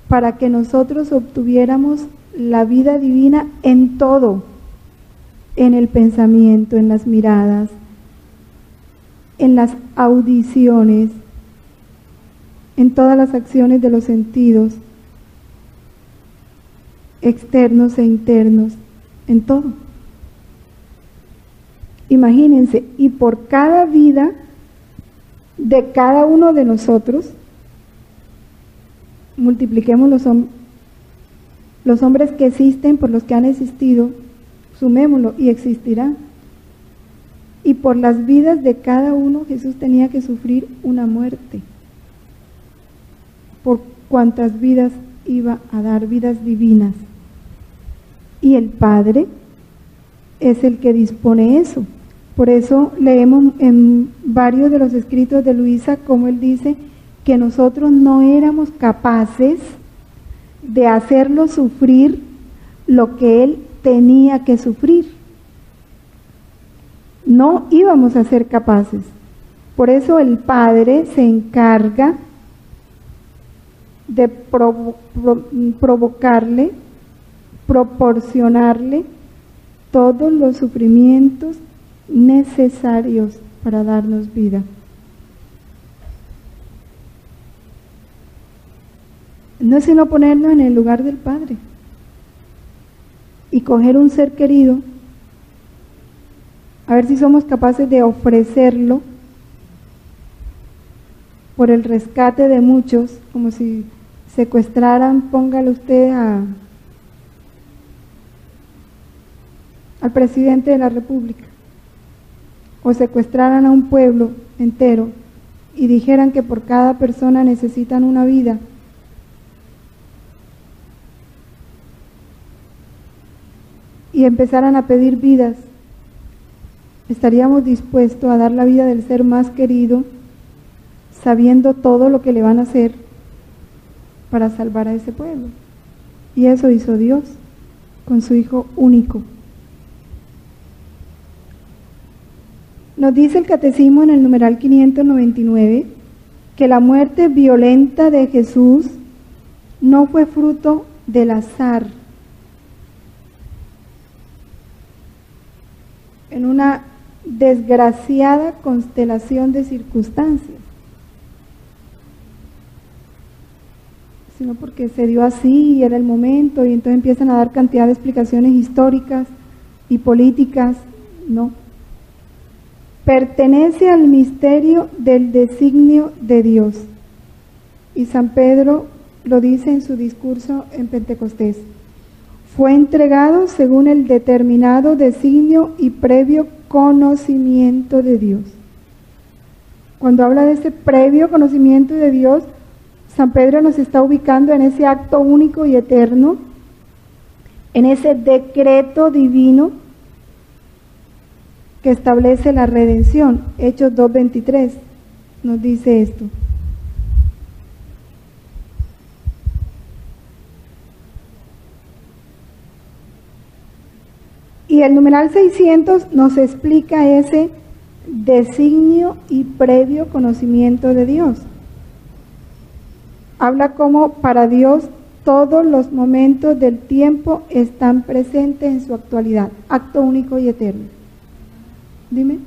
para que nosotros obtuviéramos la vida divina en todo, en el pensamiento, en las miradas, en las audiciones, en todas las acciones de los sentidos, externos e internos, en todo. Imagínense, y por cada vida de cada uno de nosotros, multipliquémoslo, son los hombres que existen, por los que han existido, sumémoslo, y existirán. Y por las vidas de cada uno Jesús tenía que sufrir una muerte. Por cuántas vidas iba a dar, vidas divinas. Y el Padre es el que dispone eso. Por eso leemos en varios de los escritos de Luisa como él dice que nosotros no éramos capaces de hacerlo sufrir lo que él tenía que sufrir. No íbamos a ser capaces. Por eso el Padre se encarga de provocarle, proporcionarle todos los sufrimientos necesarios para darnos vida. No es sino ponernos en el lugar del Padre y coger un ser querido, a ver si somos capaces de ofrecerlo por el rescate de muchos, como si secuestraran, póngale usted al presidente de la República, o secuestraran a un pueblo entero y dijeran que por cada persona necesitan una vida. Y empezaran a pedir vidas. ¿Estaríamos dispuestos a dar la vida del ser más querido, sabiendo todo lo que le van a hacer para salvar a ese pueblo? Y eso hizo Dios con su Hijo único. Nos dice el Catecismo en el numeral 599 que la muerte violenta de Jesús no fue fruto del azar, en una desgraciada constelación de circunstancias, sino porque se dio así y era el momento, y entonces empiezan a dar cantidad de explicaciones históricas y políticas. No. Pertenece al misterio del designio de Dios. Y San Pedro lo dice en su discurso en Pentecostés. Fue entregado según el determinado designio y previo conocimiento de Dios. Cuando habla de ese previo conocimiento de Dios, San Pedro nos está ubicando en ese acto único y eterno, en ese decreto divino que establece la redención. Hechos 2:23 nos dice esto. Y el numeral 600 nos explica ese designio y previo conocimiento de Dios. Habla como para Dios todos los momentos del tiempo están presentes en su actualidad, acto único y eterno. Dime.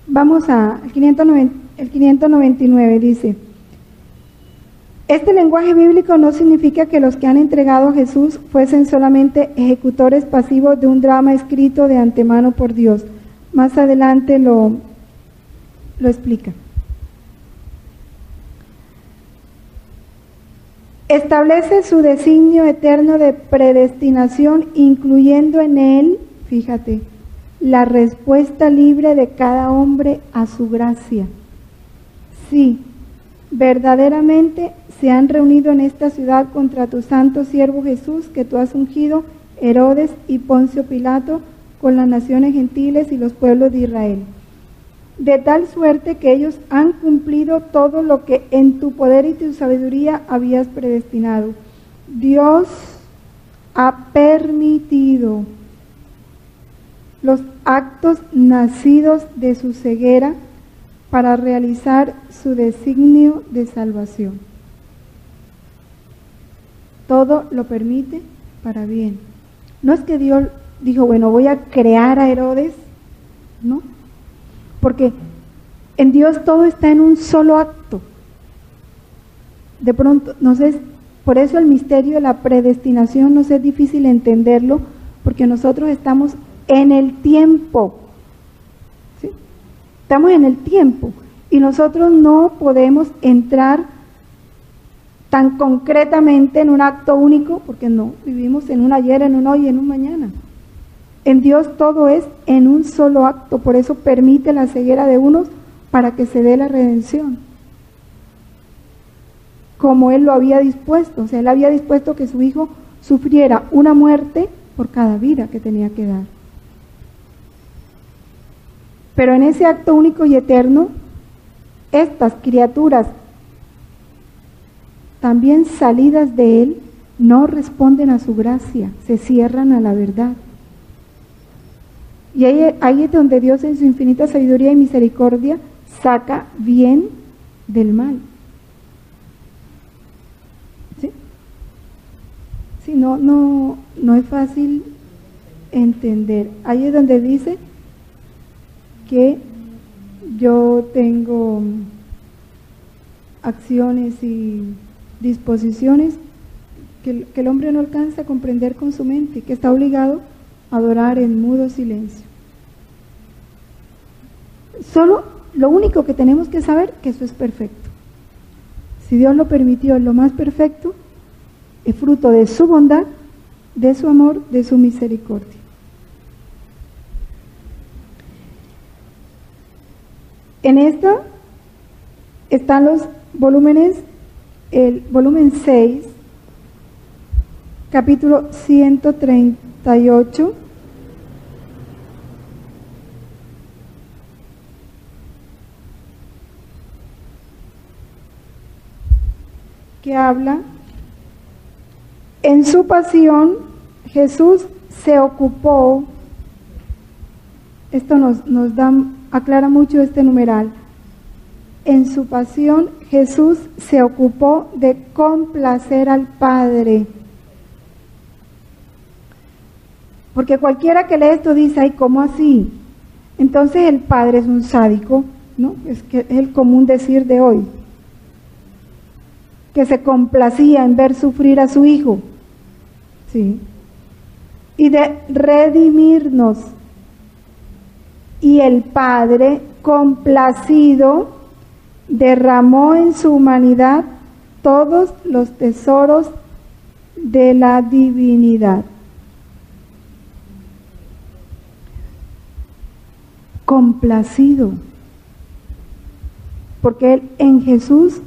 Vamos al 599, dice: este lenguaje bíblico no significa que los que han entregado a Jesús fuesen solamente ejecutores pasivos de un drama escrito de antemano por Dios. Más adelante lo explica. Establece su designio eterno de predestinación, incluyendo en él, fíjate, la respuesta libre de cada hombre a su gracia. Sí, verdaderamente se han reunido en esta ciudad contra tu santo siervo Jesús, que tú has ungido, Herodes y Poncio Pilato, con las naciones gentiles y los pueblos de Israel, de tal suerte que ellos han cumplido todo lo que en tu poder y tu sabiduría habías predestinado. Dios ha permitido los actos nacidos de su ceguera para realizar su designio de salvación. Todo lo permite para bien. No es que Dios dijo, bueno, voy a crear a Herodes, ¿no? Porque en Dios todo está en un solo acto. De pronto, no sé, por eso el misterio de la predestinación nos es difícil entenderlo, porque nosotros estamos en el tiempo, ¿sí? Estamos en el tiempo y nosotros no podemos entrar tan concretamente en un acto único, porque no, vivimos en un ayer, en un hoy y en un mañana. En Dios todo es en un solo acto, por eso permite la ceguera de unos para que se dé la redención. Como Él lo había dispuesto, o sea, Él había dispuesto que su Hijo sufriera una muerte por cada vida que tenía que dar. Pero en ese acto único y eterno, estas criaturas, también salidas de Él, no responden a su gracia, se cierran a la verdad. Y ahí es donde Dios en su infinita sabiduría y misericordia saca bien del mal. ¿Sí? Sí, no es fácil entender. Ahí es donde dice que yo tengo acciones y disposiciones que el hombre no alcanza a comprender con su mente, que está obligado a adorar en mudo silencio. Solo lo único que tenemos que saber que eso es perfecto. Si Dios lo permitió en lo más perfecto, es fruto de su bondad, de su amor, de su misericordia. En esta están los volúmenes, el volumen 6, capítulo 138, que habla, en su pasión Jesús se ocupó, esto nos aclara mucho este numeral, en su pasión Jesús se ocupó de complacer al Padre. Porque cualquiera que lee esto dice, ay, ¿cómo así? Entonces el Padre es un sádico, ¿no? Es el común decir de hoy, que se complacía en ver sufrir a su Hijo, ¿sí? Y de redimirnos. Y el Padre, complacido, derramó en su humanidad todos los tesoros de la divinidad. Complacido, porque Él en Jesús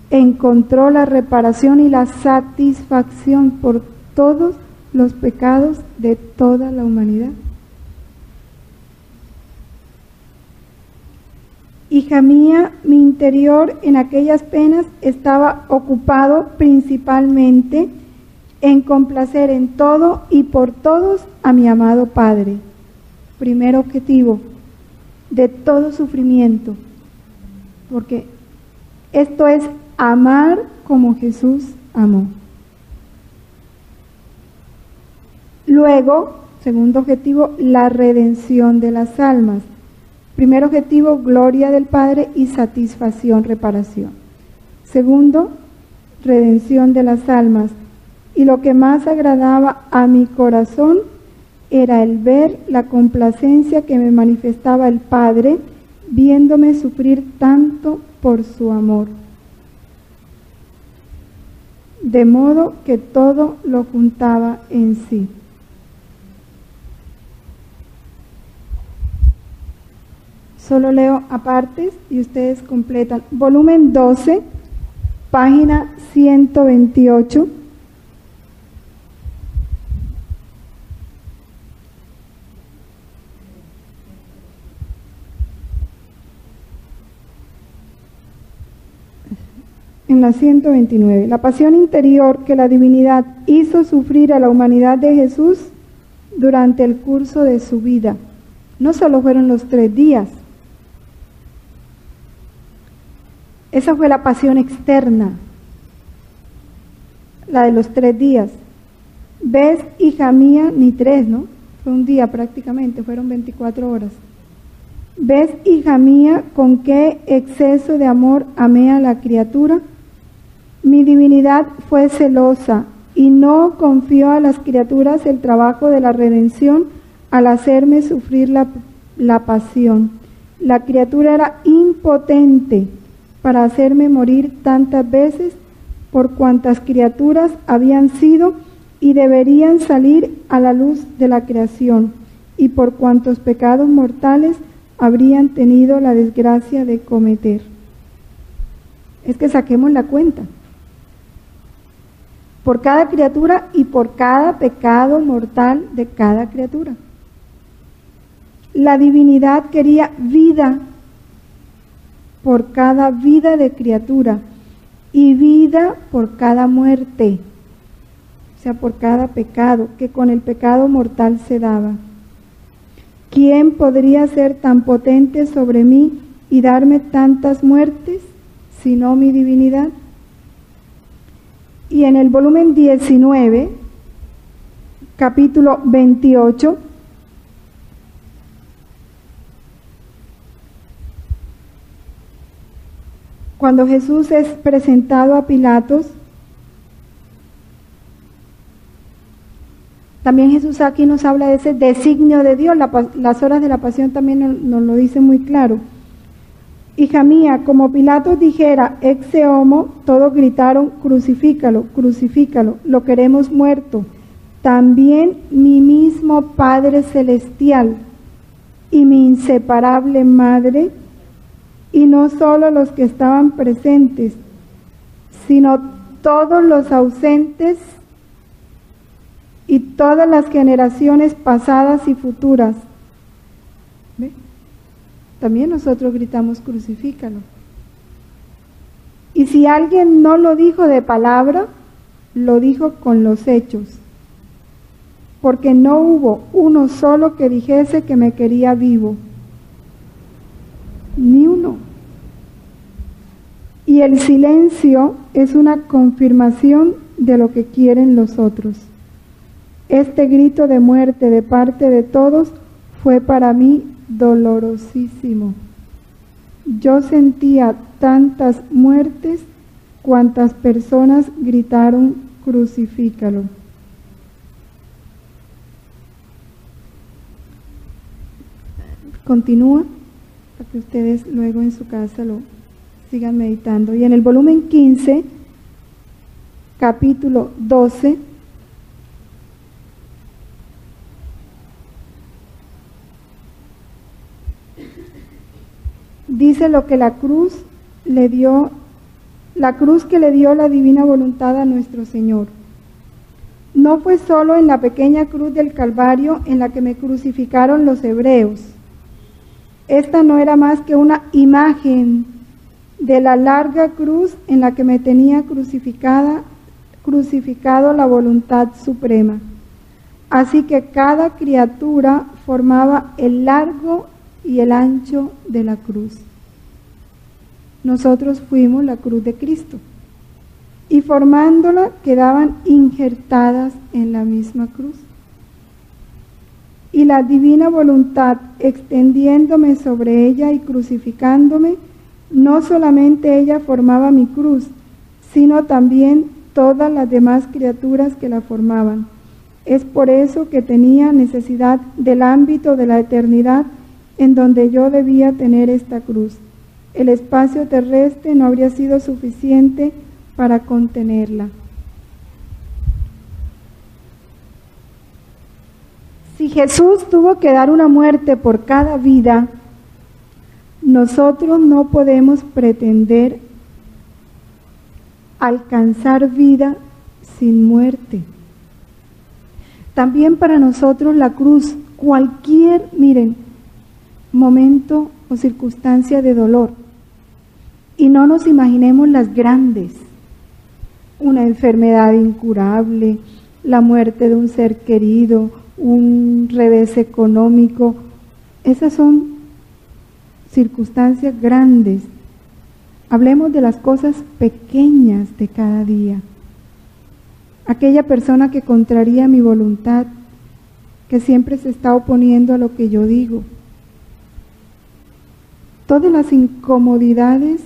encontró la reparación y la satisfacción por todos los pecados de toda la humanidad. Hija mía, mi interior en aquellas penas estaba ocupado principalmente en complacer en todo y por todos a mi amado Padre. Primer objetivo de todo sufrimiento, porque esto es amar como Jesús amó. Luego, segundo objetivo, la redención de las almas. Primer objetivo, gloria del Padre y satisfacción, reparación. Segundo, redención de las almas. Y lo que más agradaba a mi corazón era el ver la complacencia que me manifestaba el Padre, viéndome sufrir tanto por su amor. De modo que todo lo juntaba en sí. Solo leo apartes y ustedes completan. Volumen 12, página 128. En la 129. La pasión interior que la divinidad hizo sufrir a la humanidad de Jesús durante el curso de su vida. No solo fueron los 3 días. Esa fue la pasión externa, la de los 3 días. ¿Ves, hija mía? Ni 3, ¿no? Fue un día prácticamente, fueron 24 horas. ¿Ves, hija mía, con qué exceso de amor amé a la criatura? Mi divinidad fue celosa y no confió a las criaturas el trabajo de la redención al hacerme sufrir la pasión. La criatura era impotente para hacerme morir tantas veces por cuantas criaturas habían sido y deberían salir a la luz de la creación, y por cuantos pecados mortales habrían tenido la desgracia de cometer. Es que saquemos la cuenta. Por cada criatura y por cada pecado mortal de cada criatura. La divinidad quería vida por cada vida de criatura y vida por cada muerte, o sea, por cada pecado que con el pecado mortal se daba. ¿Quién podría ser tan potente sobre mí y darme tantas muertes, sino mi divinidad? Y en el volumen 19, capítulo 28, cuando Jesús es presentado a Pilatos, también Jesús aquí nos habla de ese designio de Dios. Las horas de la pasión también nos lo dice muy claro. Hija mía, como Pilatos dijera, exe homo, todos gritaron, crucifícalo, crucifícalo, lo queremos muerto. También mi mismo Padre Celestial y mi inseparable Madre, y no solo los que estaban presentes, sino todos los ausentes y todas las generaciones pasadas y futuras. ¿Ve? También nosotros gritamos crucifícalo. Y si alguien no lo dijo de palabra, lo dijo con los hechos, porque no hubo uno solo que dijese que me quería vivo, ni uno. Y el silencio es una confirmación de lo que quieren los otros. Este grito de muerte de parte de todos fue para mí dolorosísimo. Yo sentía tantas muertes cuantas personas gritaron crucifícalo. Continúa para que ustedes luego en su casa lo sigan meditando. Y en el volumen 15, capítulo 12, dice lo que la cruz que le dio la divina voluntad a nuestro Señor. No fue solo en la pequeña cruz del Calvario en la que me crucificaron los hebreos. Esta no era más que una imagen de la larga cruz en la que me tenía crucificado la voluntad suprema. Así que cada criatura formaba el largo y el ancho de la cruz. Nosotros fuimos la cruz de Cristo y formándola quedaban injertadas en la misma cruz. Y la divina voluntad, extendiéndome sobre ella y crucificándome, no solamente ella formaba mi cruz, sino también todas las demás criaturas que la formaban. Es por eso que tenía necesidad del ámbito de la eternidad en donde yo debía tener esta cruz. El espacio terrestre no habría sido suficiente para contenerla. Si Jesús tuvo que dar una muerte por cada vida, nosotros no podemos pretender alcanzar vida sin muerte. También para nosotros la cruz, cualquier, momento o circunstancia de dolor, y no nos imaginemos las grandes, una enfermedad incurable, la muerte de un ser querido, un revés económico, esas son circunstancias grandes. Hablemos de las cosas pequeñas de cada día. Aquella persona que contraría mi voluntad, que siempre se está oponiendo a lo que yo digo. Todas las incomodidades,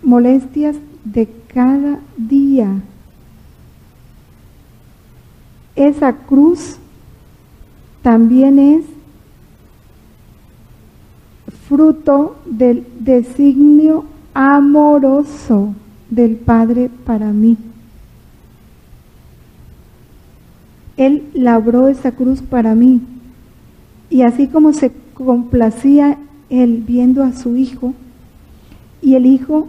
molestias de cada día. Esa cruz también es fruto del designio amoroso del Padre para mí. Él labró esa cruz para mí, y así como se complacía Él viendo a su Hijo, y el Hijo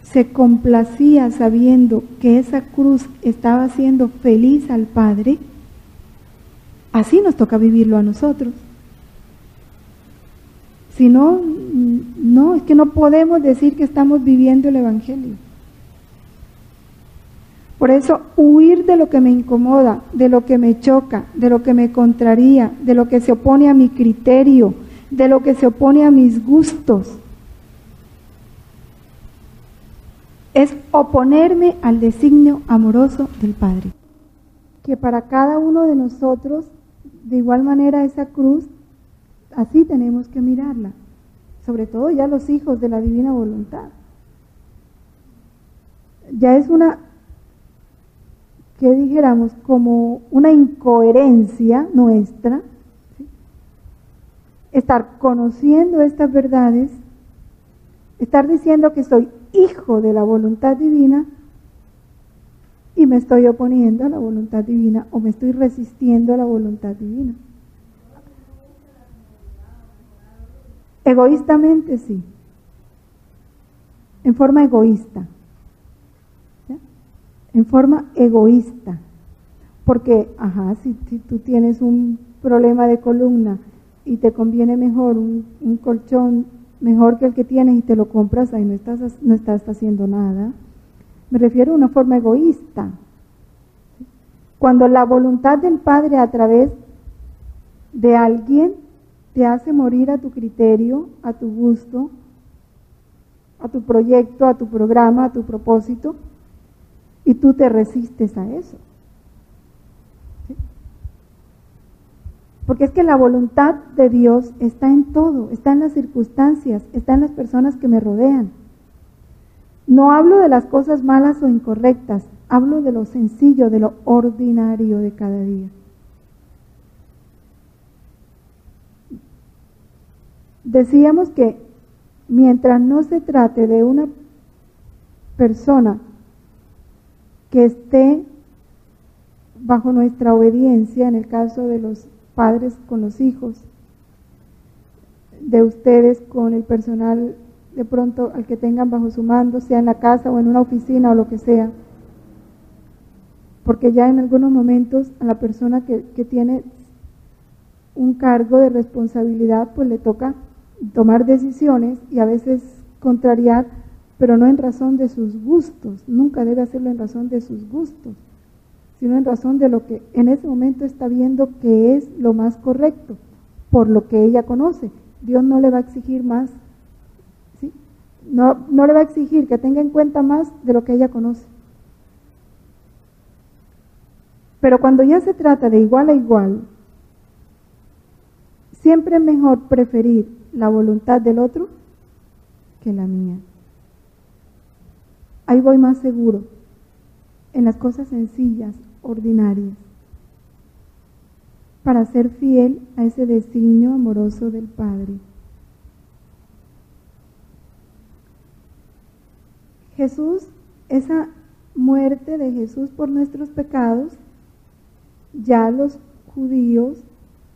se complacía sabiendo que esa cruz estaba haciendo feliz al Padre, así nos toca vivirlo a nosotros. Si no, es que no podemos decir que estamos viviendo el Evangelio. Por eso, huir de lo que me incomoda, de lo que me choca, de lo que me contraría, de lo que se opone a mi criterio, de lo que se opone a mis gustos, es oponerme al designio amoroso del Padre. Que para cada uno de nosotros, de igual manera, esa cruz, así tenemos que mirarla, sobre todo ya los hijos de la divina voluntad. Ya es una, que dijéramos, como una incoherencia nuestra, ¿sí? Estar conociendo estas verdades, estar diciendo que soy hijo de la voluntad divina y me estoy oponiendo a la voluntad divina o me estoy resistiendo a la voluntad divina. Egoístamente sí, en forma egoísta, ¿ya? En forma egoísta, porque, si tú tienes un problema de columna y te conviene mejor un colchón mejor que el que tienes y te lo compras, ahí no estás haciendo nada. Me refiero a una forma egoísta. Cuando la voluntad del Padre a través de alguien te hace morir a tu criterio, a tu gusto, a tu proyecto, a tu programa, a tu propósito, y tú te resistes a eso. ¿Sí? Porque es que la voluntad de Dios está en todo, está en las circunstancias, está en las personas que me rodean. No hablo de las cosas malas o incorrectas, hablo de lo sencillo, de lo ordinario de cada día. Decíamos que mientras no se trate de una persona que esté bajo nuestra obediencia, en el caso de los padres con los hijos, de ustedes con el personal de pronto al que tengan bajo su mando, sea en la casa o en una oficina o lo que sea, porque ya en algunos momentos a la persona que tiene un cargo de responsabilidad, pues le toca tomar decisiones y a veces contrariar, pero no en razón de sus gustos, nunca debe hacerlo en razón de sus gustos, sino en razón de lo que en ese momento está viendo que es lo más correcto, por lo que ella conoce. Dios no le va a exigir más, ¿sí? No le va a exigir que tenga en cuenta más de lo que ella conoce. Pero cuando ya se trata de igual a igual, siempre es mejor preferir la voluntad del otro que la mía. Ahí voy más seguro, en las cosas sencillas, ordinarias, para ser fiel a ese designio amoroso del Padre. Jesús, esa muerte de Jesús por nuestros pecados, ya los judíos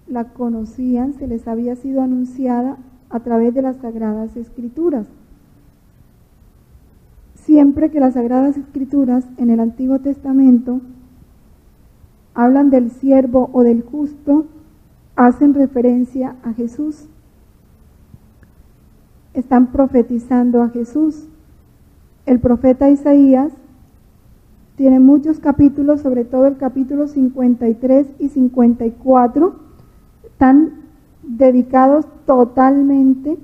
la conocían, se les había sido anunciada a través de las Sagradas Escrituras. Siempre que las Sagradas Escrituras en el Antiguo Testamento hablan del siervo o del justo, hacen referencia a Jesús. Están profetizando a Jesús. El profeta Isaías tiene muchos capítulos, sobre todo el capítulo 53 y 54, están dedicados totalmente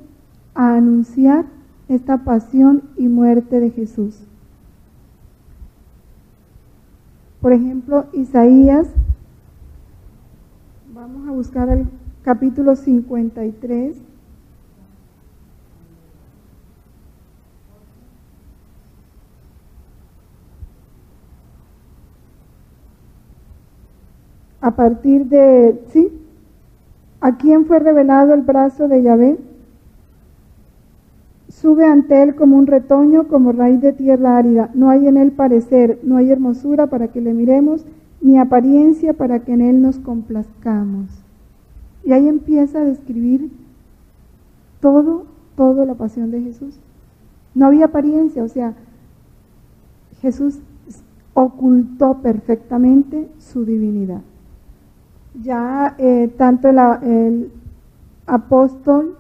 a anunciar esta pasión y muerte de Jesús. Por ejemplo, Isaías, vamos a buscar el capítulo 53. A partir de, ¿sí? ¿A quién fue revelado el brazo de Yahvé? Sube ante él como un retoño, como raíz de tierra árida. No hay en él parecer, no hay hermosura para que le miremos, ni apariencia para que en él nos complazcamos. Y ahí empieza a describir todo la pasión de Jesús. No había apariencia, o sea, Jesús ocultó perfectamente su divinidad. Ya tanto el apóstol,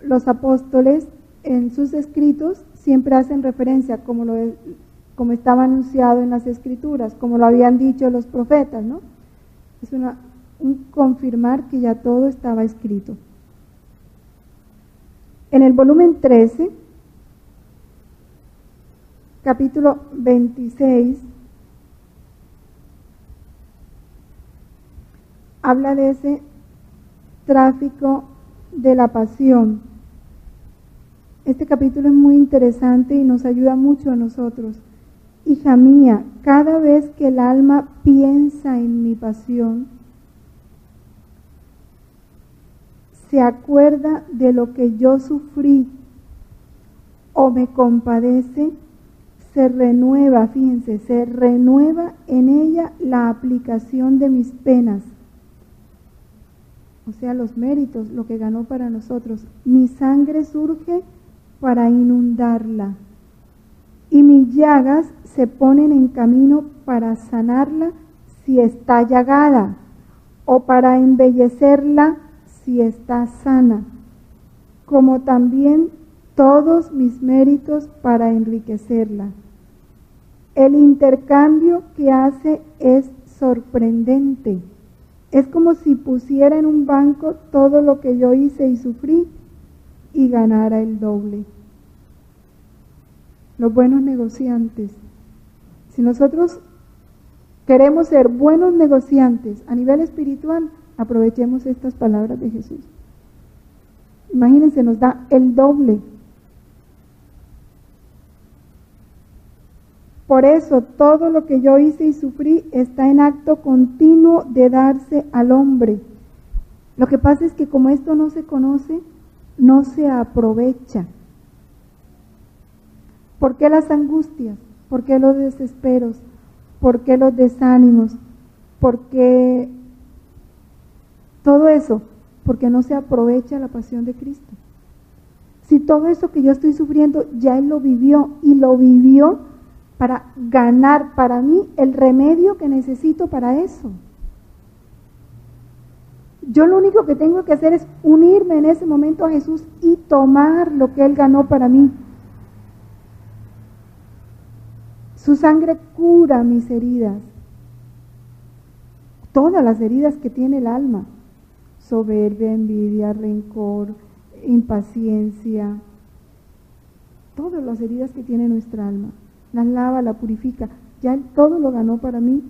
los apóstoles en sus escritos siempre hacen referencia como estaba anunciado en las escrituras, como lo habían dicho los profetas, ¿no? Es un confirmar que ya todo estaba escrito. En el volumen 13, capítulo 26, habla de ese tráfico de la pasión. Este capítulo es muy interesante y nos ayuda mucho a nosotros. Hija mía, cada vez que el alma piensa en mi pasión, se acuerda de lo que yo sufrí o me compadece, se renueva, fíjense, se renueva en ella la aplicación de mis penas, o sea, los méritos, lo que ganó para nosotros. Mi sangre surge para inundarla y mis llagas se ponen en camino para sanarla si está llagada o para embellecerla si está sana, como también todos mis méritos para enriquecerla. El intercambio que hace es sorprendente. Es como si pusiera en un banco todo lo que yo hice y sufrí y ganara el doble. Los buenos negociantes. Si nosotros queremos ser buenos negociantes a nivel espiritual, aprovechemos estas palabras de Jesús. Imagínense, nos da el doble. Por eso todo lo que yo hice y sufrí está en acto continuo de darse al hombre. Lo que pasa es que como esto no se conoce, no se aprovecha. ¿Por qué las angustias? ¿Por qué los desesperos? ¿Por qué los desánimos? ¿Por qué todo eso? Porque no se aprovecha la pasión de Cristo. Si todo eso que yo estoy sufriendo ya Él lo vivió, y lo vivió para ganar para mí el remedio que necesito para eso. Yo lo único que tengo que hacer es unirme en ese momento a Jesús y tomar lo que Él ganó para mí. Su sangre cura mis heridas, todas las heridas que tiene el alma: soberbia, envidia, rencor, impaciencia, todas las heridas que tiene nuestra alma. La lava, la purifica. Ya Él todo lo ganó para mí.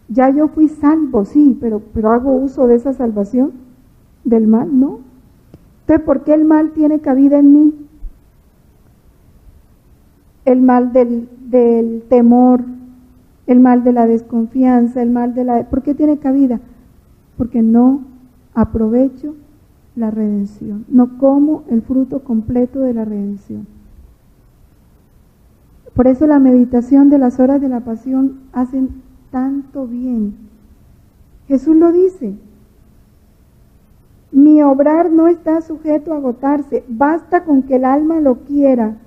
Ya yo fui salvo, sí, pero hago uso de esa salvación del mal, ¿no? Entonces, ¿por qué el mal tiene cabida en mí? El mal del temor, el mal de la desconfianza, el mal de la... ¿Por qué tiene cabida? Porque no aprovecho la redención, no como el fruto completo de la redención. Por eso la meditación de las horas de la pasión hacen tanto bien. Jesús lo dice: mi obrar no está sujeto a agotarse, basta con que el alma lo quiera.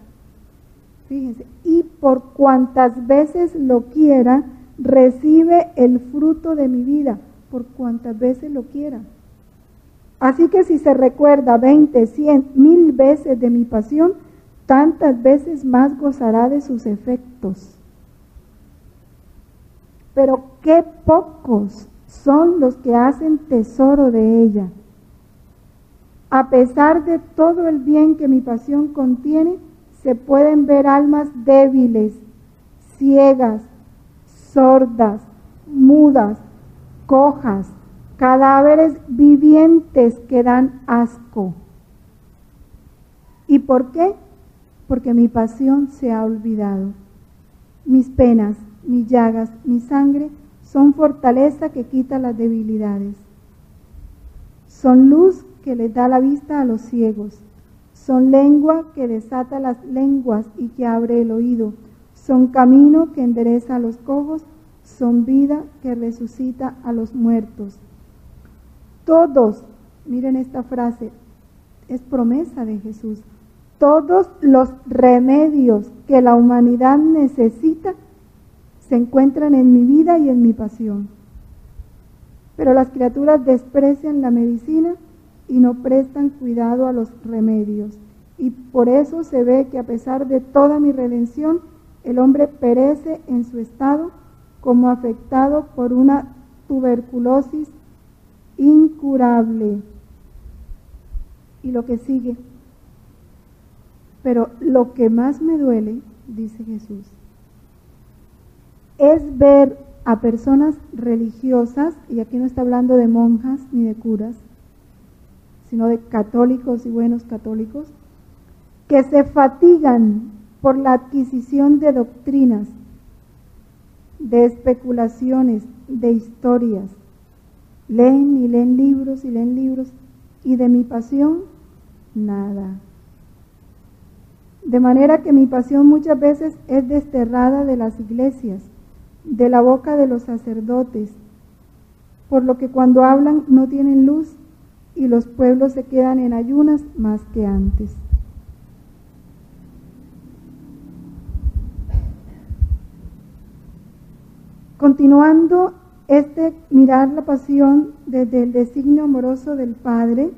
Fíjense, y por cuantas veces lo quiera, recibe el fruto de mi vida, por cuantas veces lo quiera. Así que si se recuerda 20, 100, 1000 veces de mi pasión, tantas veces más gozará de sus efectos. Pero qué pocos son los que hacen tesoro de ella. A pesar de todo el bien que mi pasión contiene, se pueden ver almas débiles, ciegas, sordas, mudas, cojas, cadáveres vivientes que dan asco. ¿Y por qué? Porque mi pasión se ha olvidado. Mis penas, mis llagas, mi sangre son fortaleza que quita las debilidades. Son luz que les da la vista a los ciegos. Son lengua que desata las lenguas y que abre el oído. Son camino que endereza a los cojos. Son vida que resucita a los muertos. Todos, miren esta frase, es promesa de Jesús. Todos los remedios que la humanidad necesita se encuentran en mi vida y en mi pasión. Pero las criaturas desprecian la medicina y no prestan cuidado a los remedios. Y por eso se ve que a pesar de toda mi redención, el hombre perece en su estado como afectado por una tuberculosis incurable. Y lo que sigue. Pero lo que más me duele, dice Jesús, es ver a personas religiosas, y aquí no está hablando de monjas ni de curas, sino de católicos y buenos católicos, que se fatigan por la adquisición de doctrinas, de especulaciones, de historias. Leen y leen libros y leen libros, y de mi pasión, nada. De manera que mi pasión muchas veces es desterrada de las iglesias, de la boca de los sacerdotes, por lo que cuando hablan no tienen luz y los pueblos se quedan en ayunas más que antes. Continuando mirar la pasión desde el designio amoroso del Padre,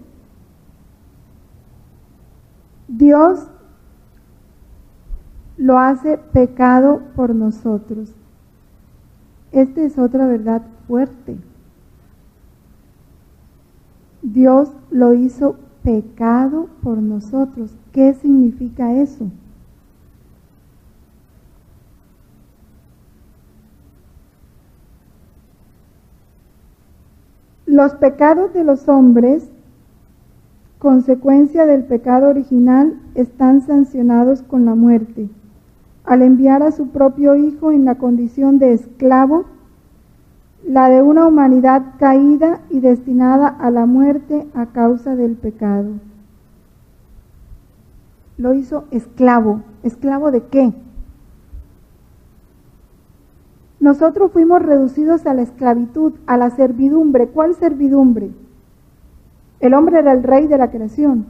Dios lo hace pecado por nosotros. Esta es otra verdad fuerte. Dios lo hizo pecado por nosotros. ¿Qué significa eso? Los pecados de los hombres, consecuencia del pecado original, están sancionados con la muerte. Al enviar a su propio Hijo en la condición de esclavo, la de una humanidad caída y destinada a la muerte a causa del pecado. Lo hizo esclavo. ¿Esclavo de qué? Nosotros fuimos reducidos a la esclavitud, a la servidumbre. ¿Cuál servidumbre? El hombre era el rey de la creación.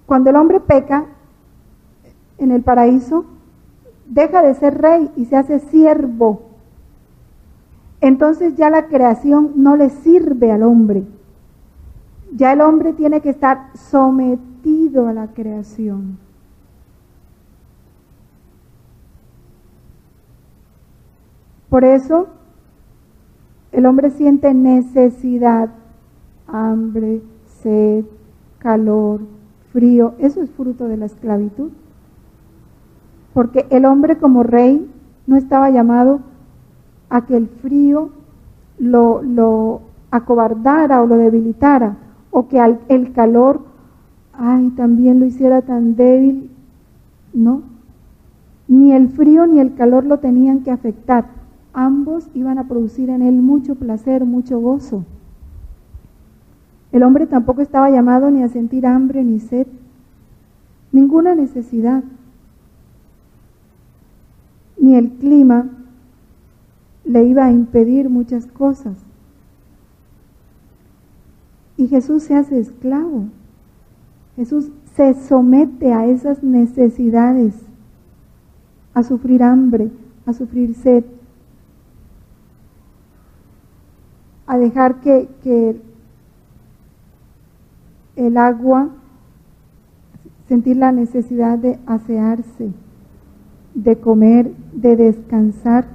Cuando el hombre peca en el paraíso, deja de ser rey y se hace siervo. Entonces ya la creación no le sirve al hombre. Ya el hombre tiene que estar sometido a la creación. Por eso el hombre siente necesidad, hambre, sed, calor, frío. Eso es fruto de la esclavitud. Porque el hombre como rey no estaba llamado a que el frío lo acobardara o lo debilitara, o que el calor, también lo hiciera tan débil. No, ni el frío ni el calor lo tenían que afectar. Ambos iban a producir en él mucho placer, mucho gozo. El hombre tampoco estaba llamado ni a sentir hambre ni sed, ninguna necesidad. Ni el clima le iba a impedir muchas cosas. Y Jesús se hace esclavo. Jesús se somete a esas necesidades, a sufrir hambre, a sufrir sed, a dejar que el agua, sentir la necesidad de asearse, de comer, de descansar,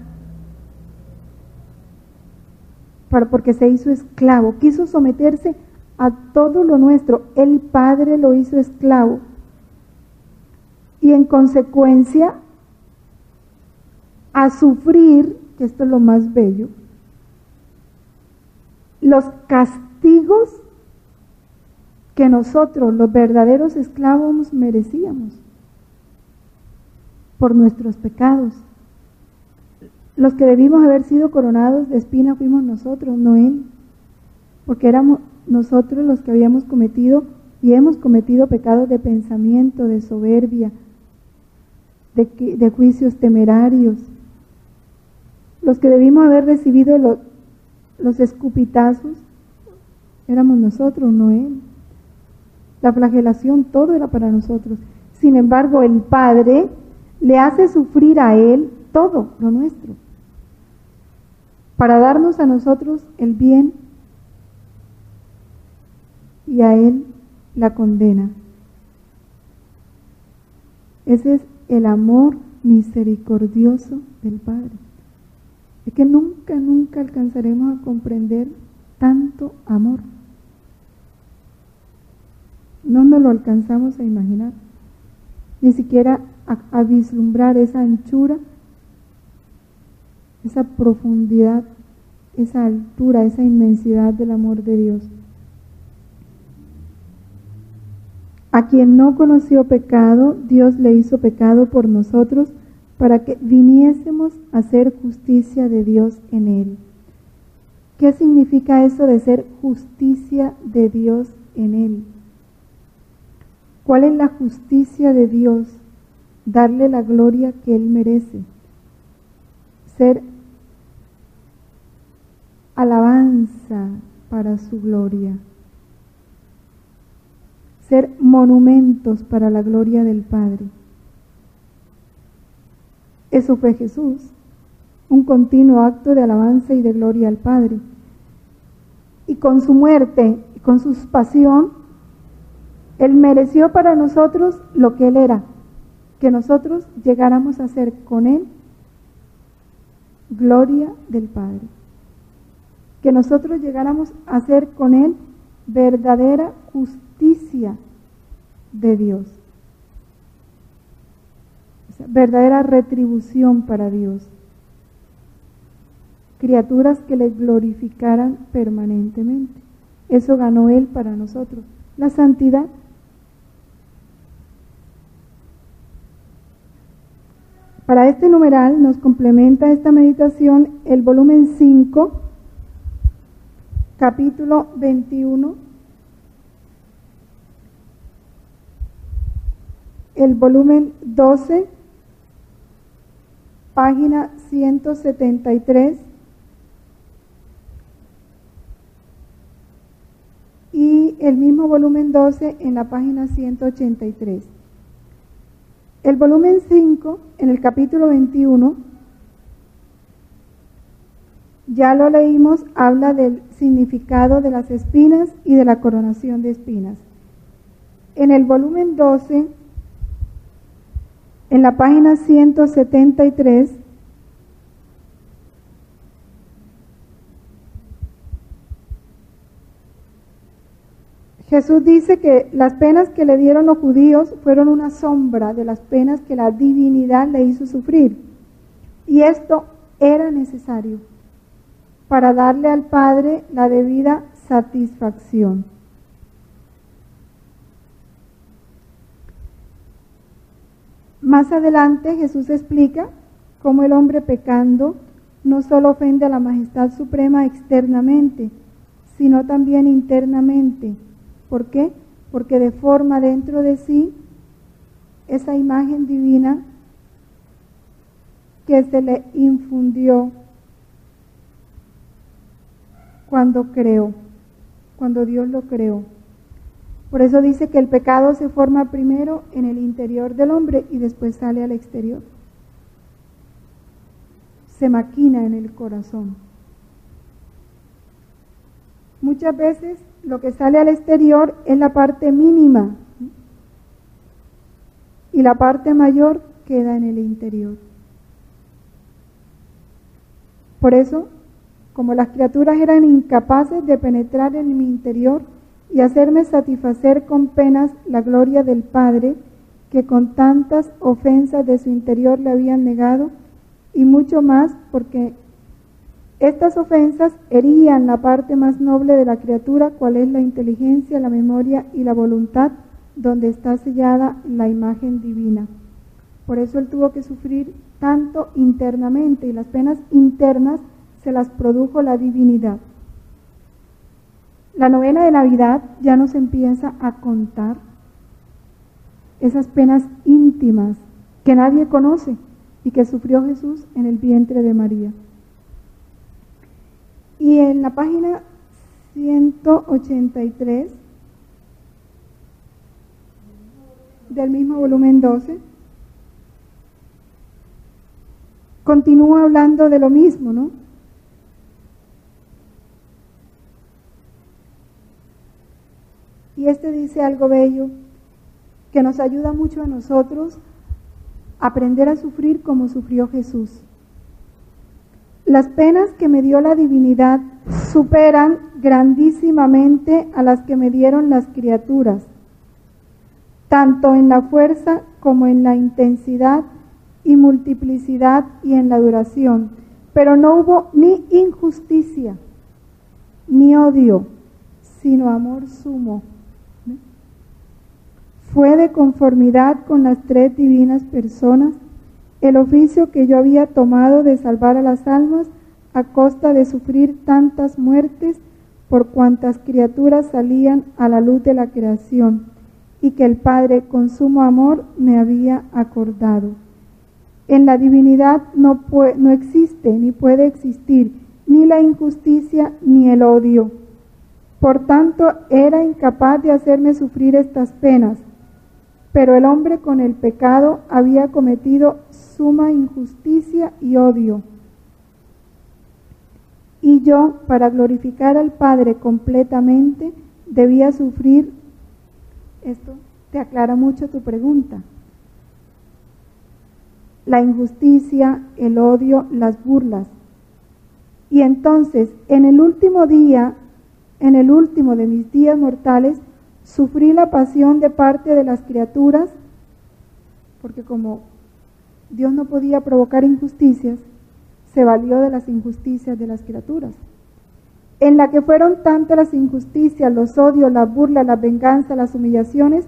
porque se hizo esclavo, quiso someterse a todo lo nuestro. El Padre lo hizo esclavo y en consecuencia a sufrir, que esto es lo más bello, los castigos que nosotros, los verdaderos esclavos, merecíamos por nuestros pecados. Los que debimos haber sido coronados de espina fuimos nosotros, no Él, porque nosotros los que habíamos cometido y hemos cometido pecados de pensamiento, de soberbia, de juicios temerarios, los que debimos haber recibido los escupitazos, éramos nosotros, no Él. La flagelación, todo era para nosotros. Sin embargo, el Padre le hace sufrir a Él todo lo nuestro, para darnos a nosotros el bien y a Él la condena. Ese es el amor misericordioso del Padre. Es que nunca alcanzaremos a comprender tanto amor. No nos lo alcanzamos a imaginar, ni siquiera a vislumbrar esa anchura, esa profundidad, esa altura, esa inmensidad del amor de Dios. A quien no conoció pecado, Dios le hizo pecado por nosotros, para que viniésemos a hacer justicia de Dios en Él. ¿Qué significa eso de ser justicia de Dios en Él? ¿Cuál es la justicia de Dios? Darle la gloria que Él merece. Ser alabanza para su gloria. Ser monumentos para la gloria del Padre. Eso fue Jesús, un continuo acto de alabanza y de gloria al Padre. Y con su muerte y con su pasión, Él mereció para nosotros lo que Él era, que nosotros llegáramos a ser con Él gloria del Padre, que nosotros llegáramos a ser con Él verdadera justicia de Dios, o sea, verdadera retribución para Dios, criaturas que le glorificaran permanentemente. Eso ganó Él para nosotros, la santidad. Para este numeral nos complementa esta meditación el volumen 5, capítulo 21, el volumen 12, página 173, y el mismo volumen 12 en la página 183. El volumen 5, en el capítulo 21, ya lo leímos, habla del significado de las espinas y de la coronación de espinas. En el volumen 12, en la página 173, Jesús dice que las penas que le dieron los judíos fueron una sombra de las penas que la divinidad le hizo sufrir. Y esto era necesario para darle al Padre la debida satisfacción. Más adelante Jesús explica cómo el hombre pecando no solo ofende a la majestad suprema externamente, sino también internamente. ¿Por qué? Porque deforma dentro de sí esa imagen divina que se le infundió cuando creó, cuando Dios lo creó. Por eso dice que el pecado se forma primero en el interior del hombre y después sale al exterior. Se maquina en el corazón. Muchas veces lo que sale al exterior es la parte mínima y la parte mayor queda en el interior. Por eso, como las criaturas eran incapaces de penetrar en mi interior y hacerme satisfacer con penas la gloria del Padre, que con tantas ofensas de su interior le habían negado, y mucho más porque estas ofensas herían la parte más noble de la criatura, cual es la inteligencia, la memoria y la voluntad, donde está sellada la imagen divina. Por eso Él tuvo que sufrir tanto internamente, y las penas internas se las produjo la divinidad. La novena de Navidad ya nos empieza a contar esas penas íntimas que nadie conoce y que sufrió Jesús en el vientre de María. Y en la página 183 del mismo volumen 12, continúa hablando de lo mismo, ¿no? Y dice algo bello que nos ayuda mucho a nosotros a aprender a sufrir como sufrió Jesús. Las penas que me dio la divinidad superan grandísimamente a las que me dieron las criaturas, tanto en la fuerza como en la intensidad y multiplicidad y en la duración. Pero no hubo ni injusticia, ni odio, sino amor sumo. Fue de conformidad con las tres divinas personas el oficio que yo había tomado de salvar a las almas a costa de sufrir tantas muertes por cuantas criaturas salían a la luz de la creación, y que el Padre con sumo amor me había acordado. En la divinidad no existe ni puede existir ni la injusticia ni el odio. Por tanto, era incapaz de hacerme sufrir estas penas, pero el hombre con el pecado había cometido suma injusticia y odio. Y yo, para glorificar al Padre completamente, debía sufrir. Esto te aclara mucho tu pregunta. La injusticia, el odio, las burlas. Y entonces, en el último día, en el último de mis días mortales, sufrí la pasión de parte de las criaturas, porque como Dios no podía provocar injusticias, se valió de las injusticias de las criaturas, en la que fueron tantas las injusticias, los odios, las burlas, las venganzas, las humillaciones,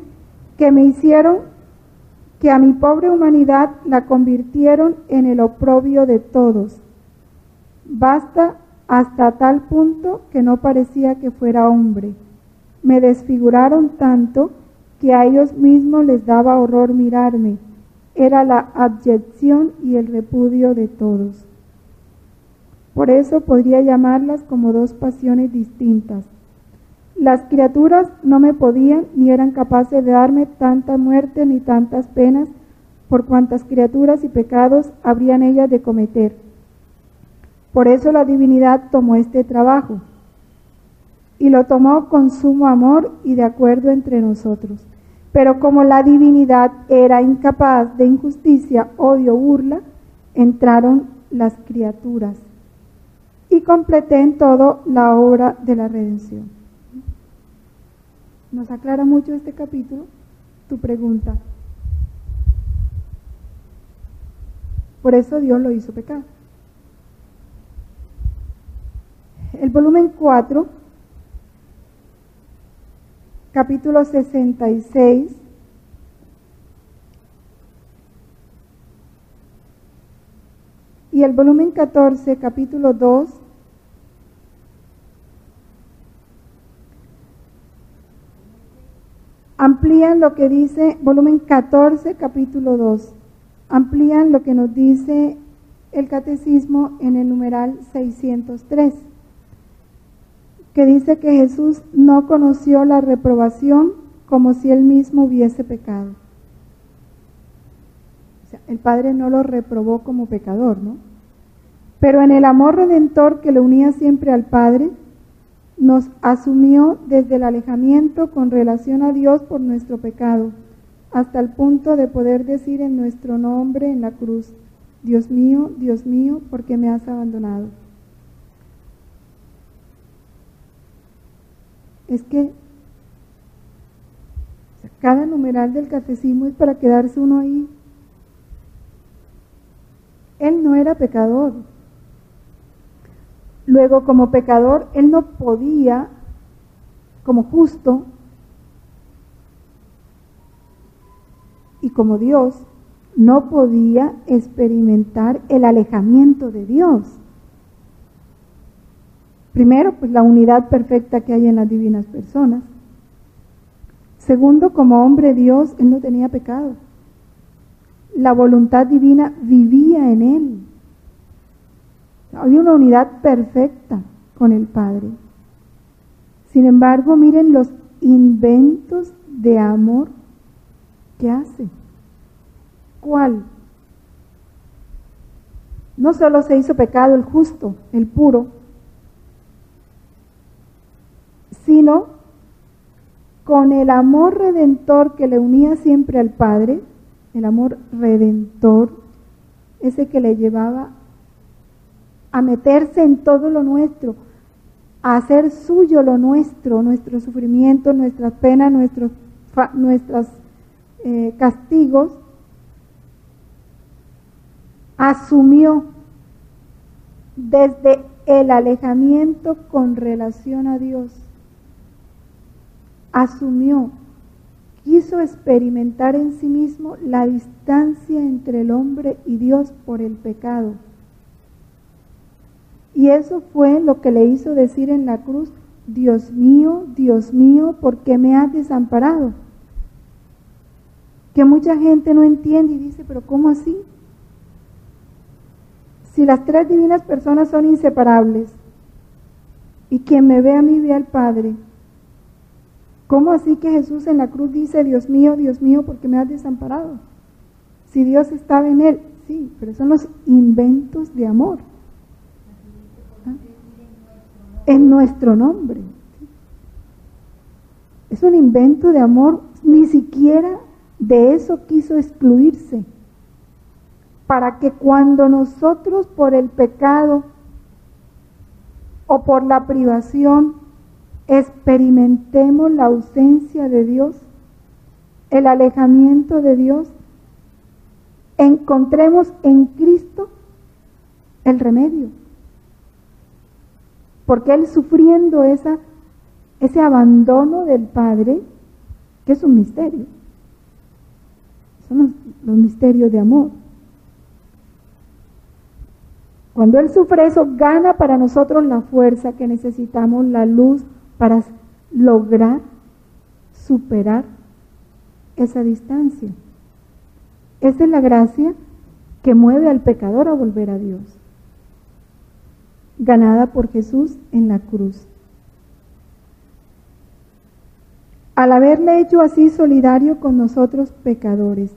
que me hicieron que a mi pobre humanidad la convirtieron en el oprobio de todos. Basta hasta tal punto que no parecía que fuera hombre. Me desfiguraron tanto que a ellos mismos les daba horror mirarme. Era la abyección y el repudio de todos. Por eso podría llamarlas como dos pasiones distintas. Las criaturas no me podían ni eran capaces de darme tanta muerte ni tantas penas por cuantas criaturas y pecados habrían ellas de cometer. Por eso la divinidad tomó este trabajo y lo tomó con sumo amor y de acuerdo entre nosotros. Pero como la divinidad era incapaz de injusticia, odio, burla, entraron las criaturas y completé en todo la obra de la redención. Nos aclara mucho este capítulo tu pregunta. Por eso Dios lo hizo pecado. El volumen 4, capítulo 66, y el volumen 14, capítulo 2, amplían lo que dice, volumen 14, capítulo 2, amplían lo que nos dice el catecismo en el numeral 603, que dice que Jesús no conoció la reprobación como si él mismo hubiese pecado. O sea, el Padre no lo reprobó como pecador, ¿no? Pero en el amor redentor que lo unía siempre al Padre, nos asumió desde el alejamiento con relación a Dios por nuestro pecado, hasta el punto de poder decir en nuestro nombre en la cruz: Dios mío, ¿por qué me has abandonado? Es que cada numeral del catecismo es para quedarse uno ahí. Él no era pecador. Luego, como pecador, él no podía, como justo y como Dios, no podía experimentar el alejamiento de Dios. Primero, pues la unidad perfecta que hay en las divinas personas. Segundo, como hombre Dios, Él no tenía pecado. La voluntad divina vivía en Él. Había una unidad perfecta con el Padre. Sin embargo, miren los inventos de amor que hace. ¿Cuál? No solo se hizo pecado el justo, el puro, sino con el amor redentor que le unía siempre al Padre, el amor redentor, ese que le llevaba a meterse en todo lo nuestro, a hacer suyo lo nuestro, nuestro sufrimiento, nuestras penas, nuestros castigos, asumió desde el alejamiento con relación a Dios, quiso experimentar en sí mismo la distancia entre el hombre y Dios por el pecado. Y eso fue lo que le hizo decir en la cruz: Dios mío, ¿por qué me has desamparado? Que mucha gente no entiende y dice, pero ¿cómo así? Si las tres divinas personas son inseparables y quien me ve a mí ve al Padre, ¿cómo así que Jesús en la cruz dice, Dios mío, ¿por qué me has desamparado? Si Dios estaba en Él. Sí, pero son los inventos de amor. En nuestro nombre. Es un invento de amor, ni siquiera de eso quiso excluirse, para que cuando nosotros por el pecado o por la privación experimentemos la ausencia de Dios, el alejamiento de Dios, encontremos en Cristo el remedio. Porque Él sufriendo ese abandono del Padre, que es un misterio, son los misterios de amor. Cuando Él sufre eso, gana para nosotros la fuerza que necesitamos, la luz para lograr superar esa distancia. Esa es la gracia que mueve al pecador a volver a Dios, ganada por Jesús en la cruz. Al haberle hecho así solidario con nosotros pecadores,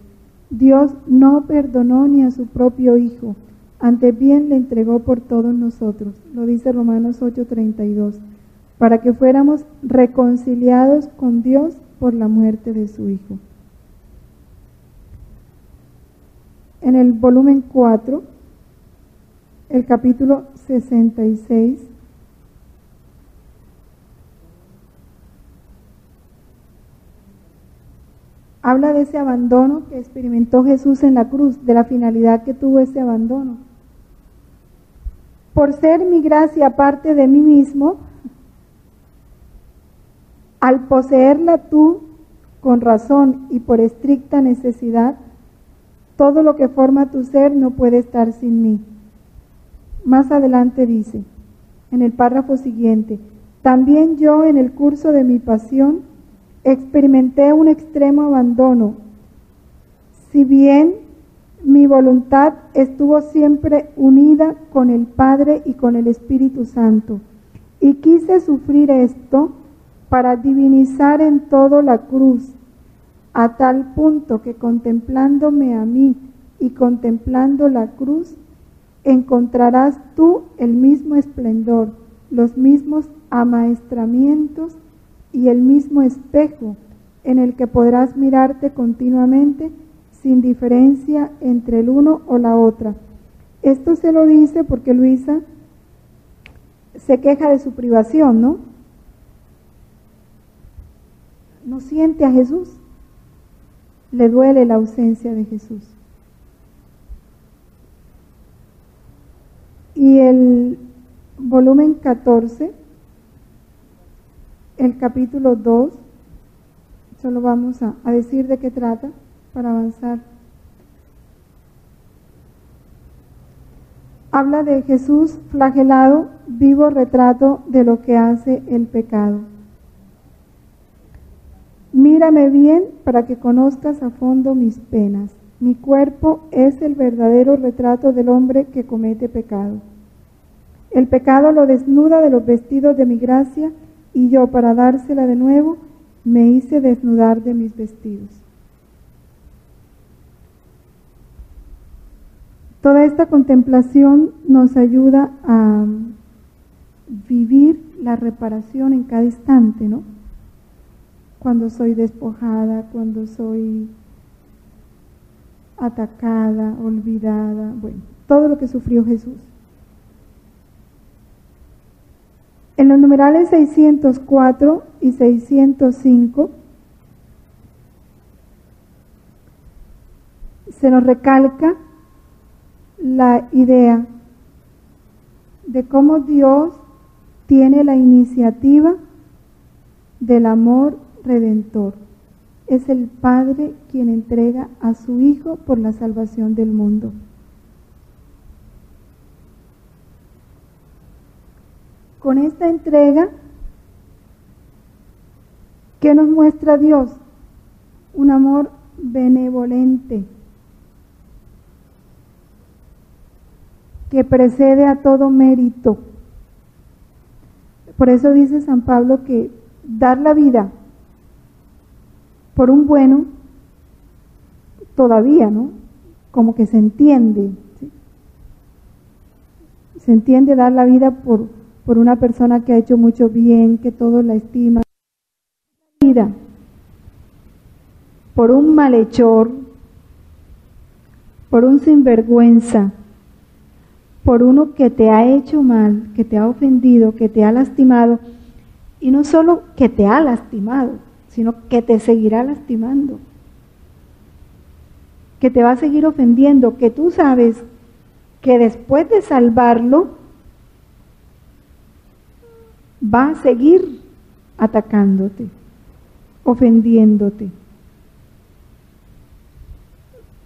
Dios no perdonó ni a su propio Hijo, antes bien le entregó por todos nosotros, lo dice Romanos 8:32, para que fuéramos reconciliados con Dios por la muerte de su Hijo. En el volumen 4, el capítulo 66, habla de ese abandono que experimentó Jesús en la cruz, de la finalidad que tuvo ese abandono. Por ser mi gracia aparte de mí mismo, al poseerla tú con razón y por estricta necesidad, todo lo que forma tu ser no puede estar sin mí. Más adelante dice, en el párrafo siguiente, también yo en el curso de mi pasión experimenté un extremo abandono. Si bien mi voluntad estuvo siempre unida con el Padre y con el Espíritu Santo, y quise sufrir esto para divinizar en todo la cruz, a tal punto que contemplándome a mí y contemplando la cruz, encontrarás tú el mismo esplendor, los mismos amaestramientos y el mismo espejo en el que podrás mirarte continuamente sin diferencia entre el uno o la otra. Esto se lo dice porque Luisa se queja de su privación, ¿no? No siente a Jesús, le duele la ausencia de Jesús. Y el volumen 14, el capítulo 2, solo vamos a decir de qué trata para avanzar. habla de Jesús flagelado, vivo retrato de lo que hace el pecado. Mírame bien para que conozcas a fondo mis penas. Mi cuerpo es el verdadero retrato del hombre que comete pecado. El pecado lo desnuda de los vestidos de mi gracia y yo, para dársela de nuevo, me hice desnudar de mis vestidos. Toda esta contemplación nos ayuda a vivir la reparación en cada instante, ¿no? Cuando soy despojada, cuando soy atacada, olvidada, bueno, todo lo que sufrió Jesús. En los numerales 604 y 605 se nos recalca la idea de cómo Dios tiene la iniciativa del amor redentor. Es el Padre quien entrega a su Hijo por la salvación del mundo. Con esta entrega, ¿qué nos muestra Dios? Un amor benevolente que precede a todo mérito. Por eso dice San Pablo que dar la vida por un bueno, todavía, ¿no? Como que se entiende, ¿sí? Se entiende dar la vida por una persona que ha hecho mucho bien, que todos la estiman. Vida por un malhechor, por un sinvergüenza, por uno que te ha hecho mal, que te ha ofendido, que te ha lastimado, y no solo que te ha lastimado, sino que te seguirá lastimando, que te va a seguir ofendiendo, que tú sabes que después de salvarlo, va a seguir atacándote, ofendiéndote.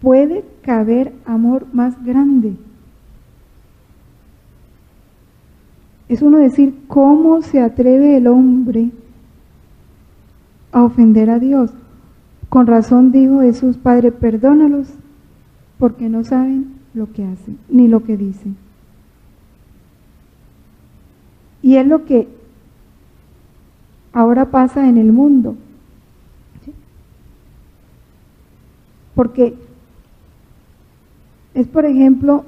¿Puede caber amor más grande? Es uno decir, ¿cómo se atreve el hombre a ofender a Dios? Con razón dijo Jesús, Padre, perdónalos, porque no saben lo que hacen, ni lo que dicen. Y es lo que ahora pasa en el mundo. ¿Sí? Porque es, por ejemplo,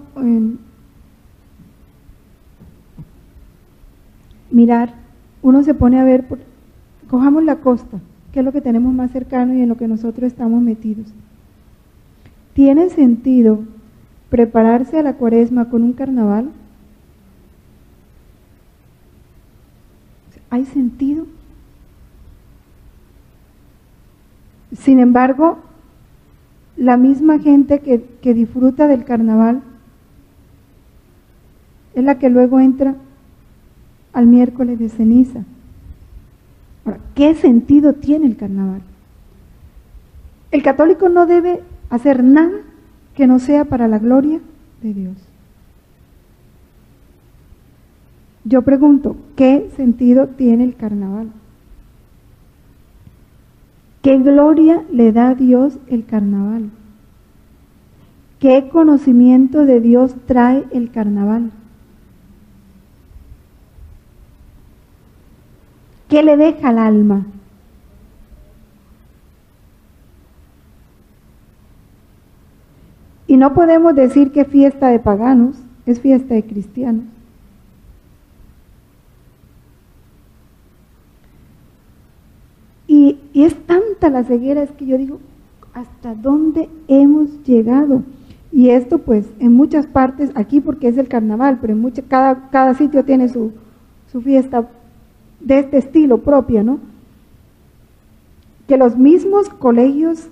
mirar, uno se pone a ver, cojamos la costa, que es lo que tenemos más cercano y en lo que nosotros estamos metidos. ¿Tiene sentido prepararse a la Cuaresma con un carnaval? ¿Hay sentido? Sin embargo, la misma gente que disfruta del carnaval es la que luego entra al miércoles de ceniza. Ahora, ¿qué sentido tiene el carnaval? El católico no debe hacer nada que no sea para la gloria de Dios. Yo pregunto, ¿qué sentido tiene el carnaval? ¿Qué gloria le da a Dios el carnaval? ¿Qué conocimiento de Dios trae el carnaval? ¿Qué le deja al alma? Y no podemos decir que fiesta de paganos, es fiesta de cristianos. Y es tanta la ceguera, es que yo digo, ¿hasta dónde hemos llegado? Y esto pues en muchas partes, aquí porque es el carnaval, pero en cada sitio tiene su fiesta de este estilo propia, ¿no? Que los mismos colegios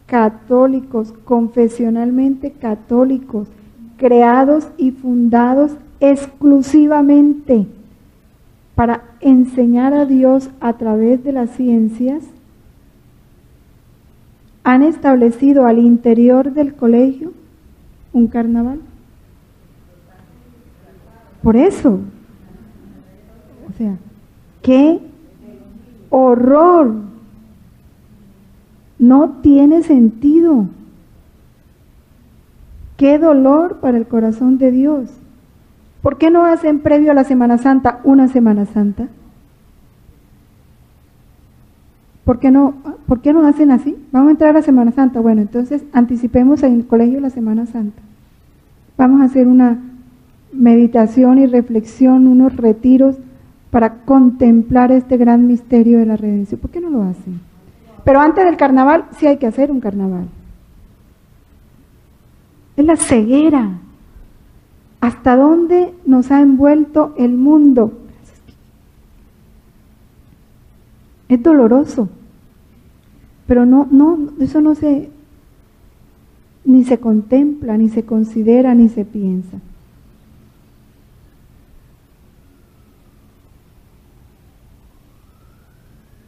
católicos, confesionalmente católicos, creados y fundados exclusivamente para enseñar a Dios a través de las ciencias, han establecido al interior del colegio un carnaval. Por eso. O sea, qué horror. No tiene sentido. Qué dolor para el corazón de Dios. ¿Por qué no hacen previo a la Semana Santa una Semana Santa? ¿Por qué no hacen así? Vamos a entrar a la Semana Santa. Bueno, entonces anticipemos en el colegio la Semana Santa. Vamos a hacer una meditación y reflexión, unos retiros para contemplar este gran misterio de la redención. ¿Por qué no lo hacen? Pero antes del carnaval sí hay que hacer un carnaval. Es la ceguera. ¿Hasta dónde nos ha envuelto el mundo? Es doloroso. Pero eso no se, ni se contempla, ni se considera, ni se piensa.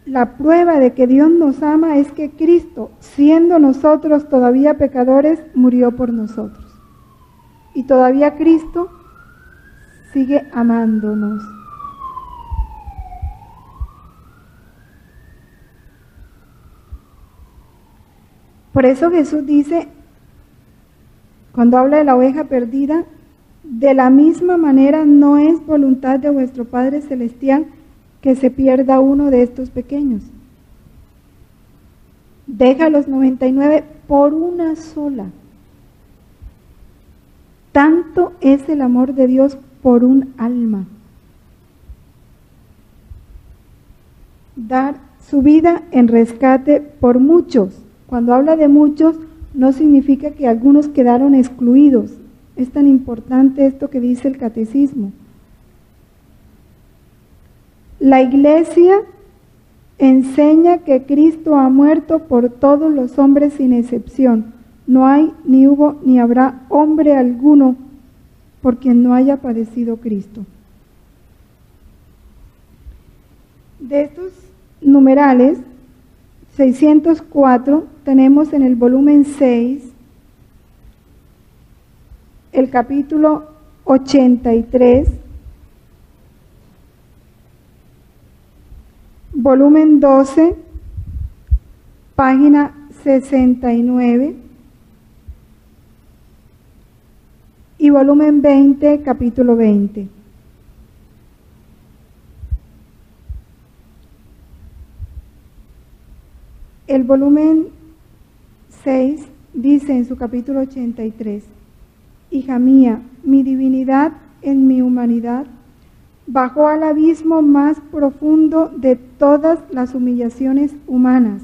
La prueba de que Dios nos ama es que Cristo, siendo nosotros todavía pecadores, murió por nosotros. Y todavía Cristo sigue amándonos. Por eso Jesús dice, cuando habla de la oveja perdida, de la misma manera no es voluntad de vuestro Padre Celestial que se pierda uno de estos pequeños. Deja los 99 por una sola. Tanto es el amor de Dios por un alma. Dar su vida en rescate por muchos. Cuando habla de muchos, no significa que algunos quedaron excluidos. Es tan importante esto que dice el catecismo. La Iglesia enseña que Cristo ha muerto por todos los hombres sin excepción. No hay, ni hubo, ni habrá hombre alguno por quien no haya padecido Cristo. De estos numerales, 604, tenemos en el volumen 6, el capítulo 83, volumen 12, página 69, y volumen 20, capítulo 20. El volumen 6 dice en su capítulo 83, hija mía, mi divinidad en mi humanidad bajó al abismo más profundo de todas las humillaciones humanas.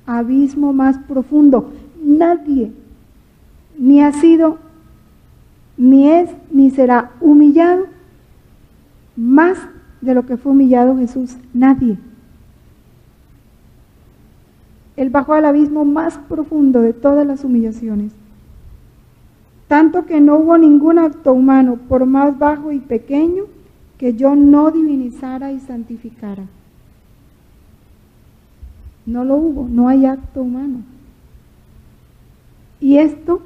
Abismo más profundo. Nadie ni ha sido, ni es, ni será humillado más de lo que fue humillado Jesús. Nadie. Él bajó al abismo más profundo de todas las humillaciones. Tanto que no hubo ningún acto humano, por más bajo y pequeño, que yo no divinizara y santificara. No lo hubo, no hay acto humano. Y esto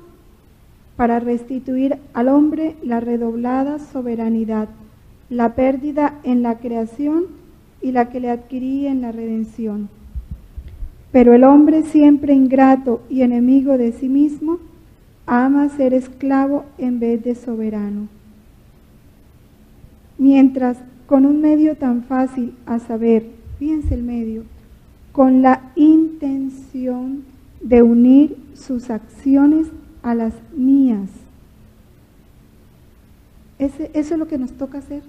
para restituir al hombre la redoblada soberanidad, la pérdida en la creación y la que le adquirí en la redención. Pero el hombre, siempre ingrato y enemigo de sí mismo, ama ser esclavo en vez de soberano. Mientras con un medio tan fácil, a saber, fíjense el medio, con la intención de unir sus acciones a las mías. Eso es lo que nos toca hacer.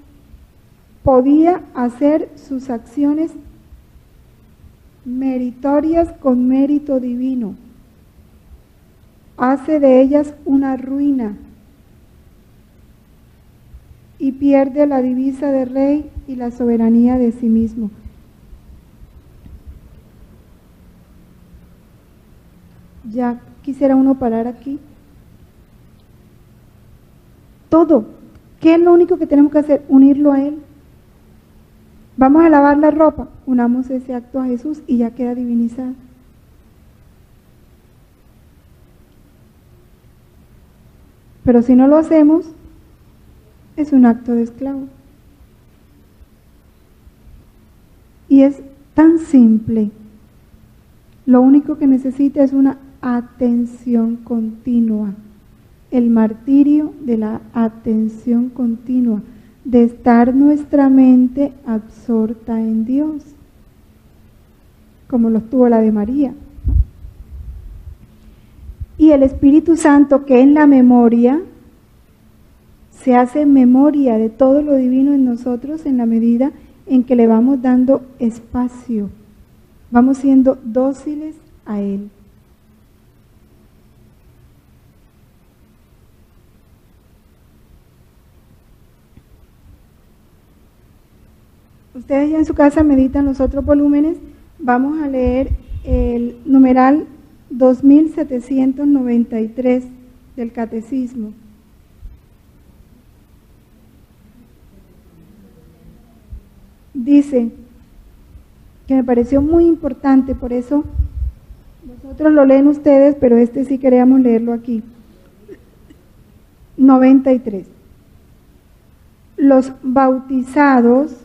Podía hacer sus acciones meritorias con mérito divino. Hace de ellas una ruina y pierde la divisa de rey y la soberanía de sí mismo. Ya quisiera uno parar aquí. Todo. ¿Qué es lo único que tenemos que hacer? Unirlo a Él. Vamos a lavar la ropa, unamos ese acto a Jesús y ya queda divinizado. Pero si no lo hacemos, Es un acto de esclavo. Y es tan simple. Lo único que necesita es una atención continua. El martirio de la atención continua, de estar nuestra mente absorta en Dios, como lo estuvo la de María. Y el Espíritu Santo, que en la memoria se hace memoria de todo lo divino en nosotros en la medida en que le vamos dando espacio, vamos siendo dóciles a Él. Ustedes ya en su casa meditan los otros volúmenes. Vamos a leer el numeral 2793 del Catecismo. Dice, que me pareció muy importante, por eso vosotros lo leen ustedes, pero este sí queríamos leerlo aquí. 93. Los bautizados,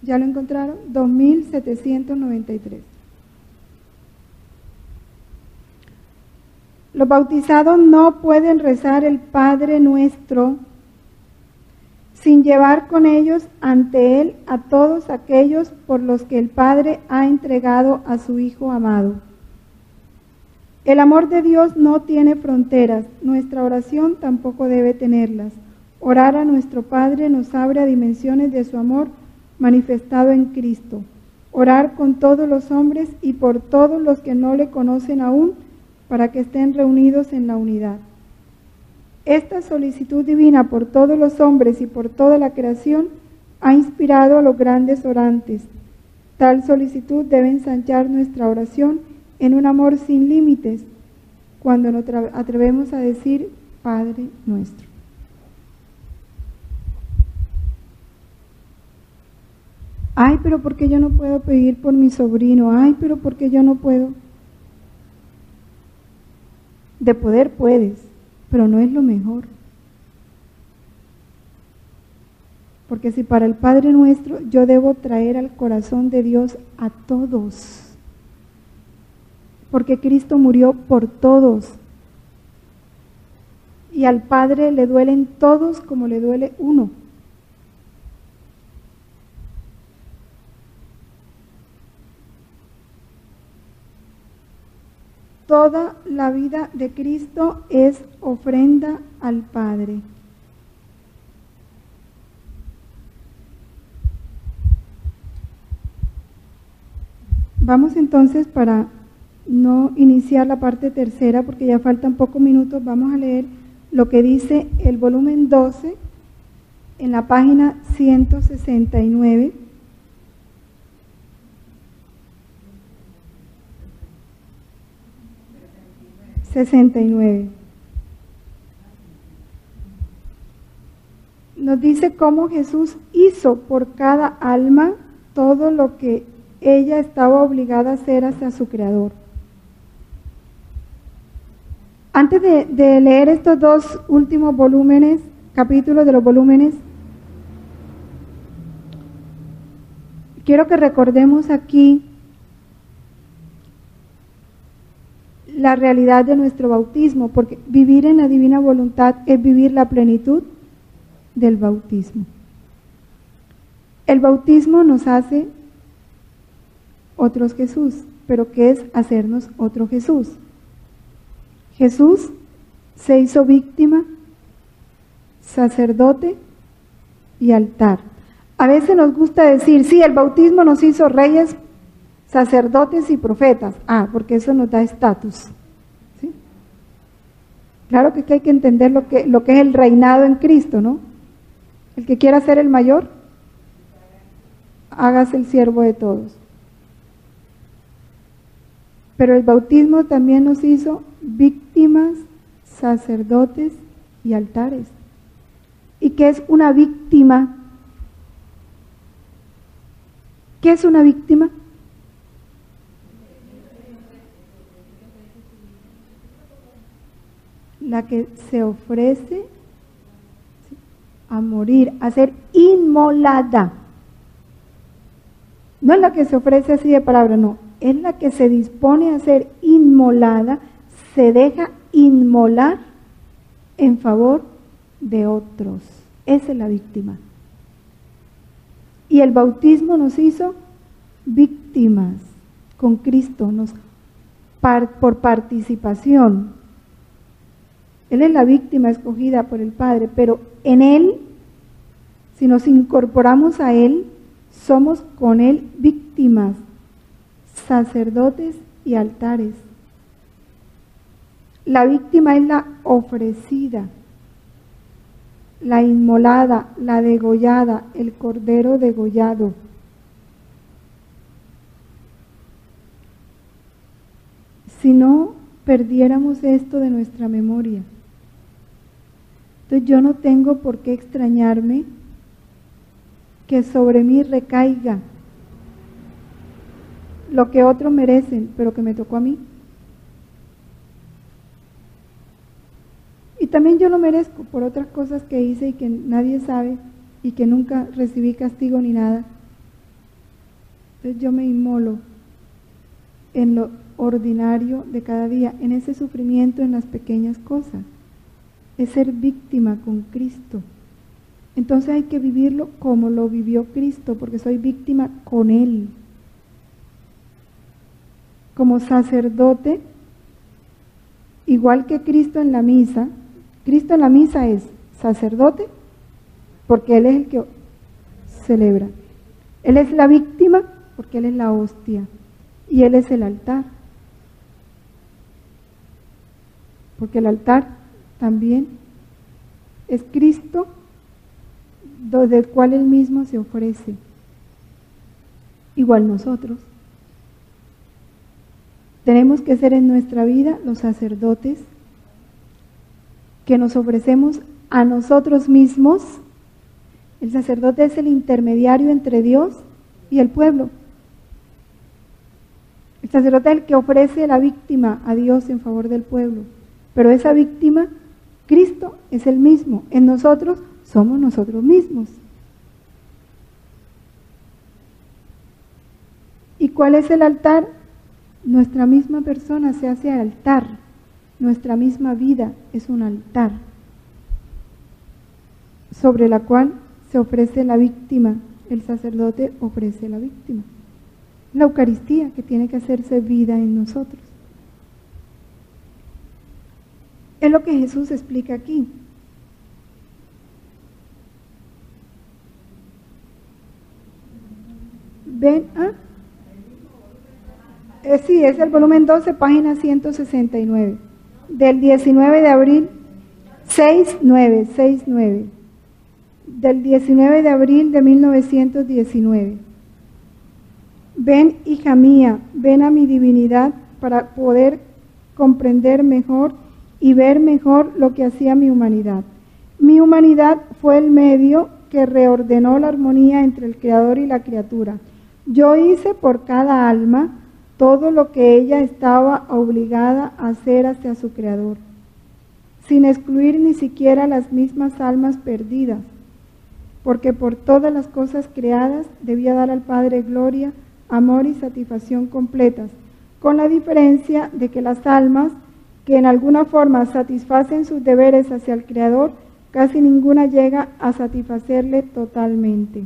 ¿ya lo encontraron? 2793. Los bautizados no pueden rezar el Padre Nuestro sin llevar con ellos ante Él a todos aquellos por los que el Padre ha entregado a su Hijo amado. El amor de Dios no tiene fronteras, nuestra oración tampoco debe tenerlas. Orar a nuestro Padre nos abre a dimensiones de su amor manifestado en Cristo. Orar con todos los hombres y por todos los que no le conocen aún, para que estén reunidos en la unidad. Esta solicitud divina por todos los hombres y por toda la creación ha inspirado a los grandes orantes. Tal solicitud debe ensanchar nuestra oración en un amor sin límites cuando nos atrevemos a decir Padre Nuestro. Ay, pero ¿por qué yo no puedo pedir por mi sobrino? Ay, pero ¿por qué yo no puedo? De poder puedes, pero no es lo mejor. Porque si para el Padre Nuestro yo debo traer al corazón de Dios a todos, porque Cristo murió por todos, y al Padre le duelen todos como le duele uno. Toda la vida de Cristo es ofrenda al Padre. Vamos entonces, para no iniciar la parte tercera, porque ya faltan pocos minutos, vamos a leer lo que dice el volumen 12 en la página 169. Nos dice cómo Jesús hizo por cada alma todo lo que ella estaba obligada a hacer hacia su Creador. Antes de leer estos dos últimos volúmenes, capítulos de los volúmenes, quiero que recordemos aquí la realidad de nuestro bautismo, porque vivir en la divina voluntad es vivir la plenitud del bautismo. El bautismo nos hace otros Jesús, pero ¿qué es hacernos otro Jesús? Jesús se hizo víctima, sacerdote y altar. A veces nos gusta decir, sí, el bautismo nos hizo reyes, sacerdotes y profetas. Porque eso nos da estatus. ¿Sí? Claro que hay que entender lo que es el reinado en Cristo, ¿no? El que quiera ser el mayor, hágase el siervo de todos. Pero el bautismo también nos hizo víctimas, sacerdotes y altares. ¿Y qué es una víctima? ¿Qué es una víctima? La que se ofrece a morir, a ser inmolada. No es la que se ofrece así de palabra, no, es la que se dispone a ser inmolada, se deja inmolar en favor de otros. Esa es la víctima. Y el bautismo nos hizo víctimas con Cristo, por participación. Él es la víctima escogida por el Padre, pero en Él, si nos incorporamos a Él, somos con Él víctimas, sacerdotes y altares. La víctima es la ofrecida, la inmolada, la degollada, el cordero degollado. Si no perdiéramos esto de nuestra memoria, entonces yo no tengo por qué extrañarme que sobre mí recaiga lo que otros merecen, pero que me tocó a mí. Y también yo lo merezco por otras cosas que hice y que nadie sabe y que nunca recibí castigo ni nada. Entonces yo me inmolo en lo ordinario de cada día, en ese sufrimiento, en las pequeñas cosas. Es ser víctima con Cristo. Entonces hay que vivirlo como lo vivió Cristo, porque soy víctima con Él. Como sacerdote, igual que Cristo en la misa es sacerdote, porque Él es el que celebra. Él es la víctima, porque Él es la hostia, y Él es el altar. Porque el altar también es Cristo, desde el cual Él mismo se ofrece. Igual nosotros. Tenemos que ser en nuestra vida los sacerdotes que nos ofrecemos a nosotros mismos. El sacerdote es el intermediario entre Dios y el pueblo. El sacerdote es el que ofrece la víctima a Dios en favor del pueblo. Pero esa víctima, Cristo es el mismo. En nosotros somos nosotros mismos. ¿Y cuál es el altar? Nuestra misma persona se hace altar. Nuestra misma vida es un altar sobre la cual se ofrece la víctima. El sacerdote ofrece la víctima. La Eucaristía, que tiene que hacerse vida en nosotros. Es lo que Jesús explica aquí. Ven, sí, es el volumen 12, página 169, del 19 de abril, 6-9, del 19 de abril de 1919. Ven, hija mía, ven a mi divinidad para poder comprender mejor y ver mejor lo que hacía mi humanidad. Mi humanidad fue el medio que reordenó la armonía entre el Creador y la criatura. Yo hice por cada alma todo lo que ella estaba obligada a hacer hacia su Creador, sin excluir ni siquiera las mismas almas perdidas, porque por todas las cosas creadas debía dar al Padre gloria, amor y satisfacción completas, con la diferencia de que las almas que en alguna forma satisfacen sus deberes hacia el Creador, casi ninguna llega a satisfacerle totalmente.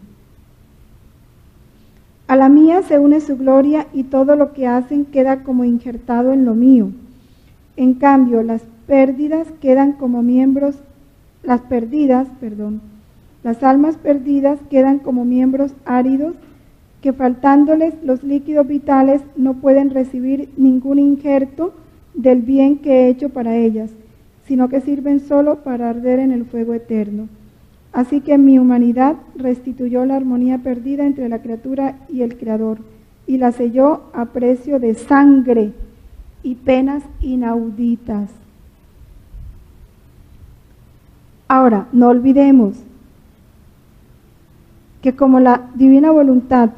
A la mía se une su gloria y todo lo que hacen queda como injertado en lo mío. En cambio, las almas perdidas quedan como miembros áridos que faltándoles los líquidos vitales no pueden recibir ningún injerto del bien que he hecho para ellas, sino que sirven solo para arder en el fuego eterno. Así que mi humanidad restituyó la armonía perdida entre la criatura y el Creador, y la selló a precio de sangre y penas inauditas. Ahora, no olvidemos que como la divina voluntad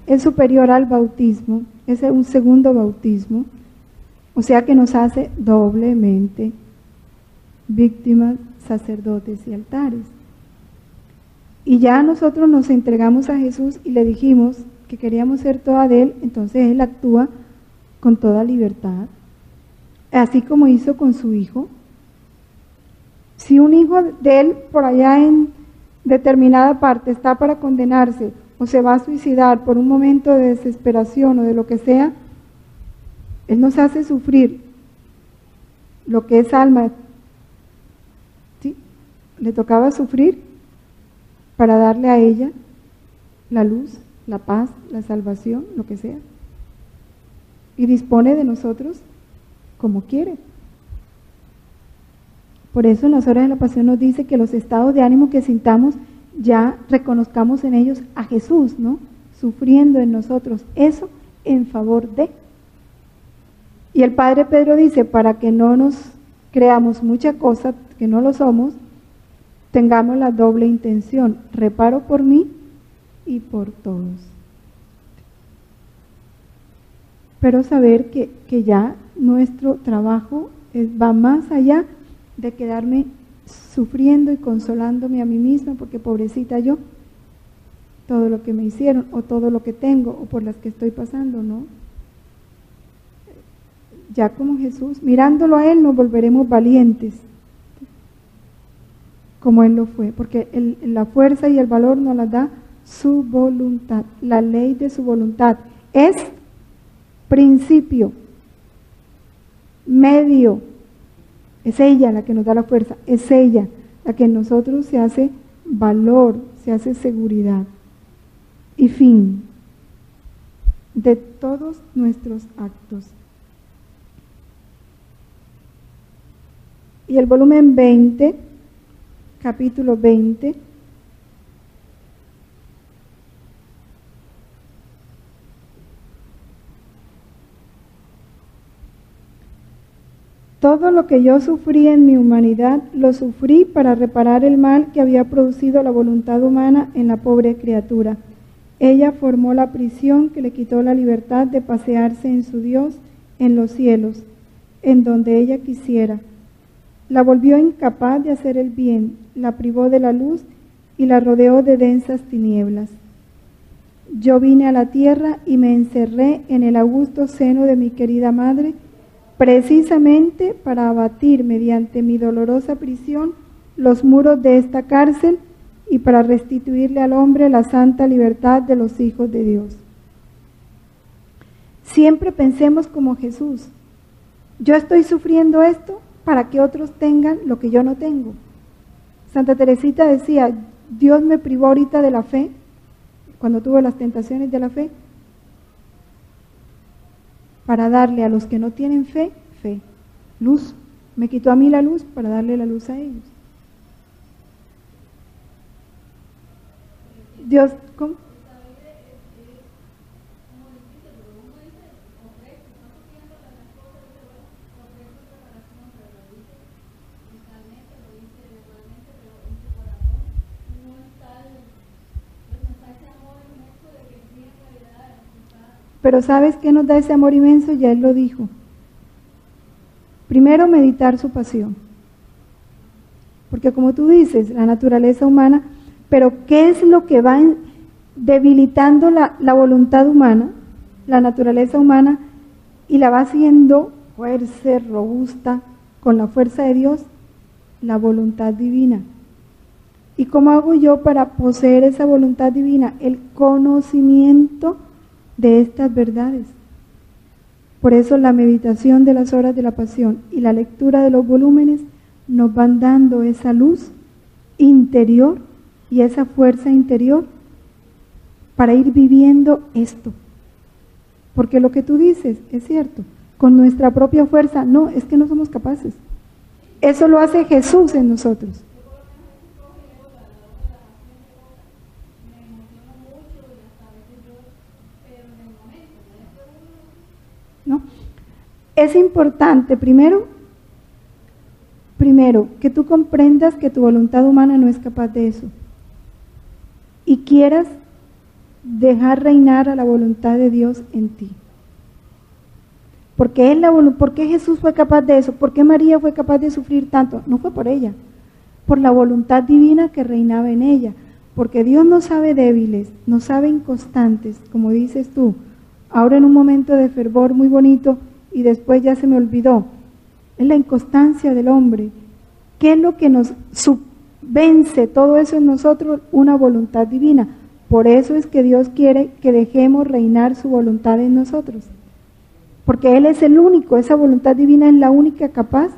es superior al bautismo, es un segundo bautismo, o sea que nos hace doblemente víctimas, sacerdotes y altares. Y ya nosotros nos entregamos a Jesús y le dijimos que queríamos ser toda de Él, entonces Él actúa con toda libertad, así como hizo con su hijo. Si un hijo de Él por allá en determinada parte está para condenarse o se va a suicidar por un momento de desesperación o de lo que sea, Él nos hace sufrir lo que es alma. ¿Sí? Le tocaba sufrir para darle a ella la luz, la paz, la salvación, lo que sea. Y dispone de nosotros como quiere. Por eso en las horas de la pasión nos dice que los estados de ánimo que sintamos ya reconozcamos en ellos a Jesús, ¿no? Sufriendo en nosotros, eso en favor de. Y el Padre Pedro dice, para que no nos creamos mucha cosa que no lo somos, tengamos la doble intención, reparo por mí y por todos. Pero saber que ya nuestro trabajo va más allá de quedarme sufriendo y consolándome a mí misma, porque pobrecita yo, todo lo que me hicieron, o todo lo que tengo, o por las que estoy pasando, ¿no? Ya como Jesús, mirándolo a Él nos volveremos valientes, como Él lo fue, porque la fuerza y el valor nos la da su voluntad, la ley de su voluntad. Es principio, medio, es ella la que nos da la fuerza, es ella la que en nosotros se hace valor, se hace seguridad y fin de todos nuestros actos. Y el volumen 20, capítulo 20, todo lo que yo sufrí en mi humanidad, lo sufrí para reparar el mal que había producido la voluntad humana en la pobre criatura. Ella formó la prisión que le quitó la libertad de pasearse en su Dios en los cielos, en donde ella quisiera. La volvió incapaz de hacer el bien, la privó de la luz y la rodeó de densas tinieblas. Yo vine a la tierra y me encerré en el augusto seno de mi querida madre, precisamente para abatir mediante mi dolorosa prisión los muros de esta cárcel y para restituirle al hombre la santa libertad de los hijos de Dios. Siempre pensemos como Jesús. Yo estoy sufriendo esto para que otros tengan lo que yo no tengo. Santa Teresita decía, Dios me privó ahorita de la fe, cuando tuve las tentaciones de la fe, para darle a los que no tienen fe, fe, luz. Me quitó a mí la luz para darle la luz a ellos. Dios, ¿cómo? Pero ¿sabes qué nos da ese amor inmenso? Ya Él lo dijo. Primero, meditar su pasión. Porque como tú dices, la naturaleza humana, pero ¿qué es lo que va debilitando la voluntad humana, la naturaleza humana, y la va haciendo fuerte, robusta, con la fuerza de Dios? La voluntad divina. ¿Y cómo hago yo para poseer esa voluntad divina? El conocimiento de estas verdades. Por eso la meditación de las horas de la pasión y la lectura de los volúmenes nos van dando esa luz interior y esa fuerza interior para ir viviendo esto. Porque lo que tú dices es cierto, con nuestra propia fuerza, no, es que no somos capaces. Eso lo hace Jesús en nosotros. ¿No? Es importante, primero, que tú comprendas que tu voluntad humana no es capaz de eso y quieras dejar reinar a la voluntad de Dios en ti. ¿Por qué Jesús fue capaz de eso? ¿Por qué María fue capaz de sufrir tanto? No fue por ella, por la voluntad divina que reinaba en ella. Porque Dios no sabe débiles, no sabe inconstantes, como dices tú. Ahora en un momento de fervor muy bonito y después ya se me olvidó. Es la inconstancia del hombre. ¿Qué es lo que nos vence todo eso en nosotros? Una voluntad divina. Por eso es que Dios quiere que dejemos reinar su voluntad en nosotros. Porque Él es el único, esa voluntad divina es la única capaz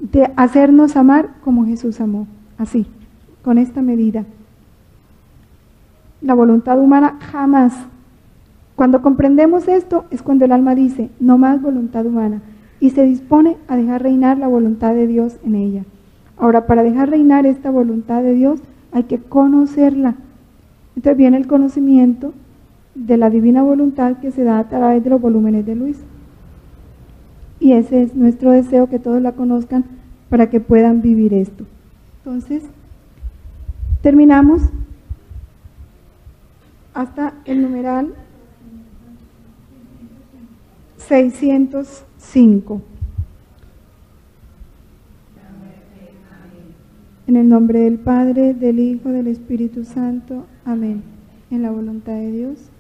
de hacernos amar como Jesús amó. Así, con esta medida. La voluntad humana jamás. Cuando comprendemos esto es cuando el alma dice, no más voluntad humana, y se dispone a dejar reinar la voluntad de Dios en ella. Ahora, para dejar reinar esta voluntad de Dios hay que conocerla. Entonces viene el conocimiento de la divina voluntad que se da a través de los volúmenes de Luis. Y ese es nuestro deseo, que todos la conozcan para que puedan vivir esto. Entonces, terminamos hasta el numeral 605. En el nombre del Padre, del Hijo, del Espíritu Santo. Amén. En la voluntad de Dios.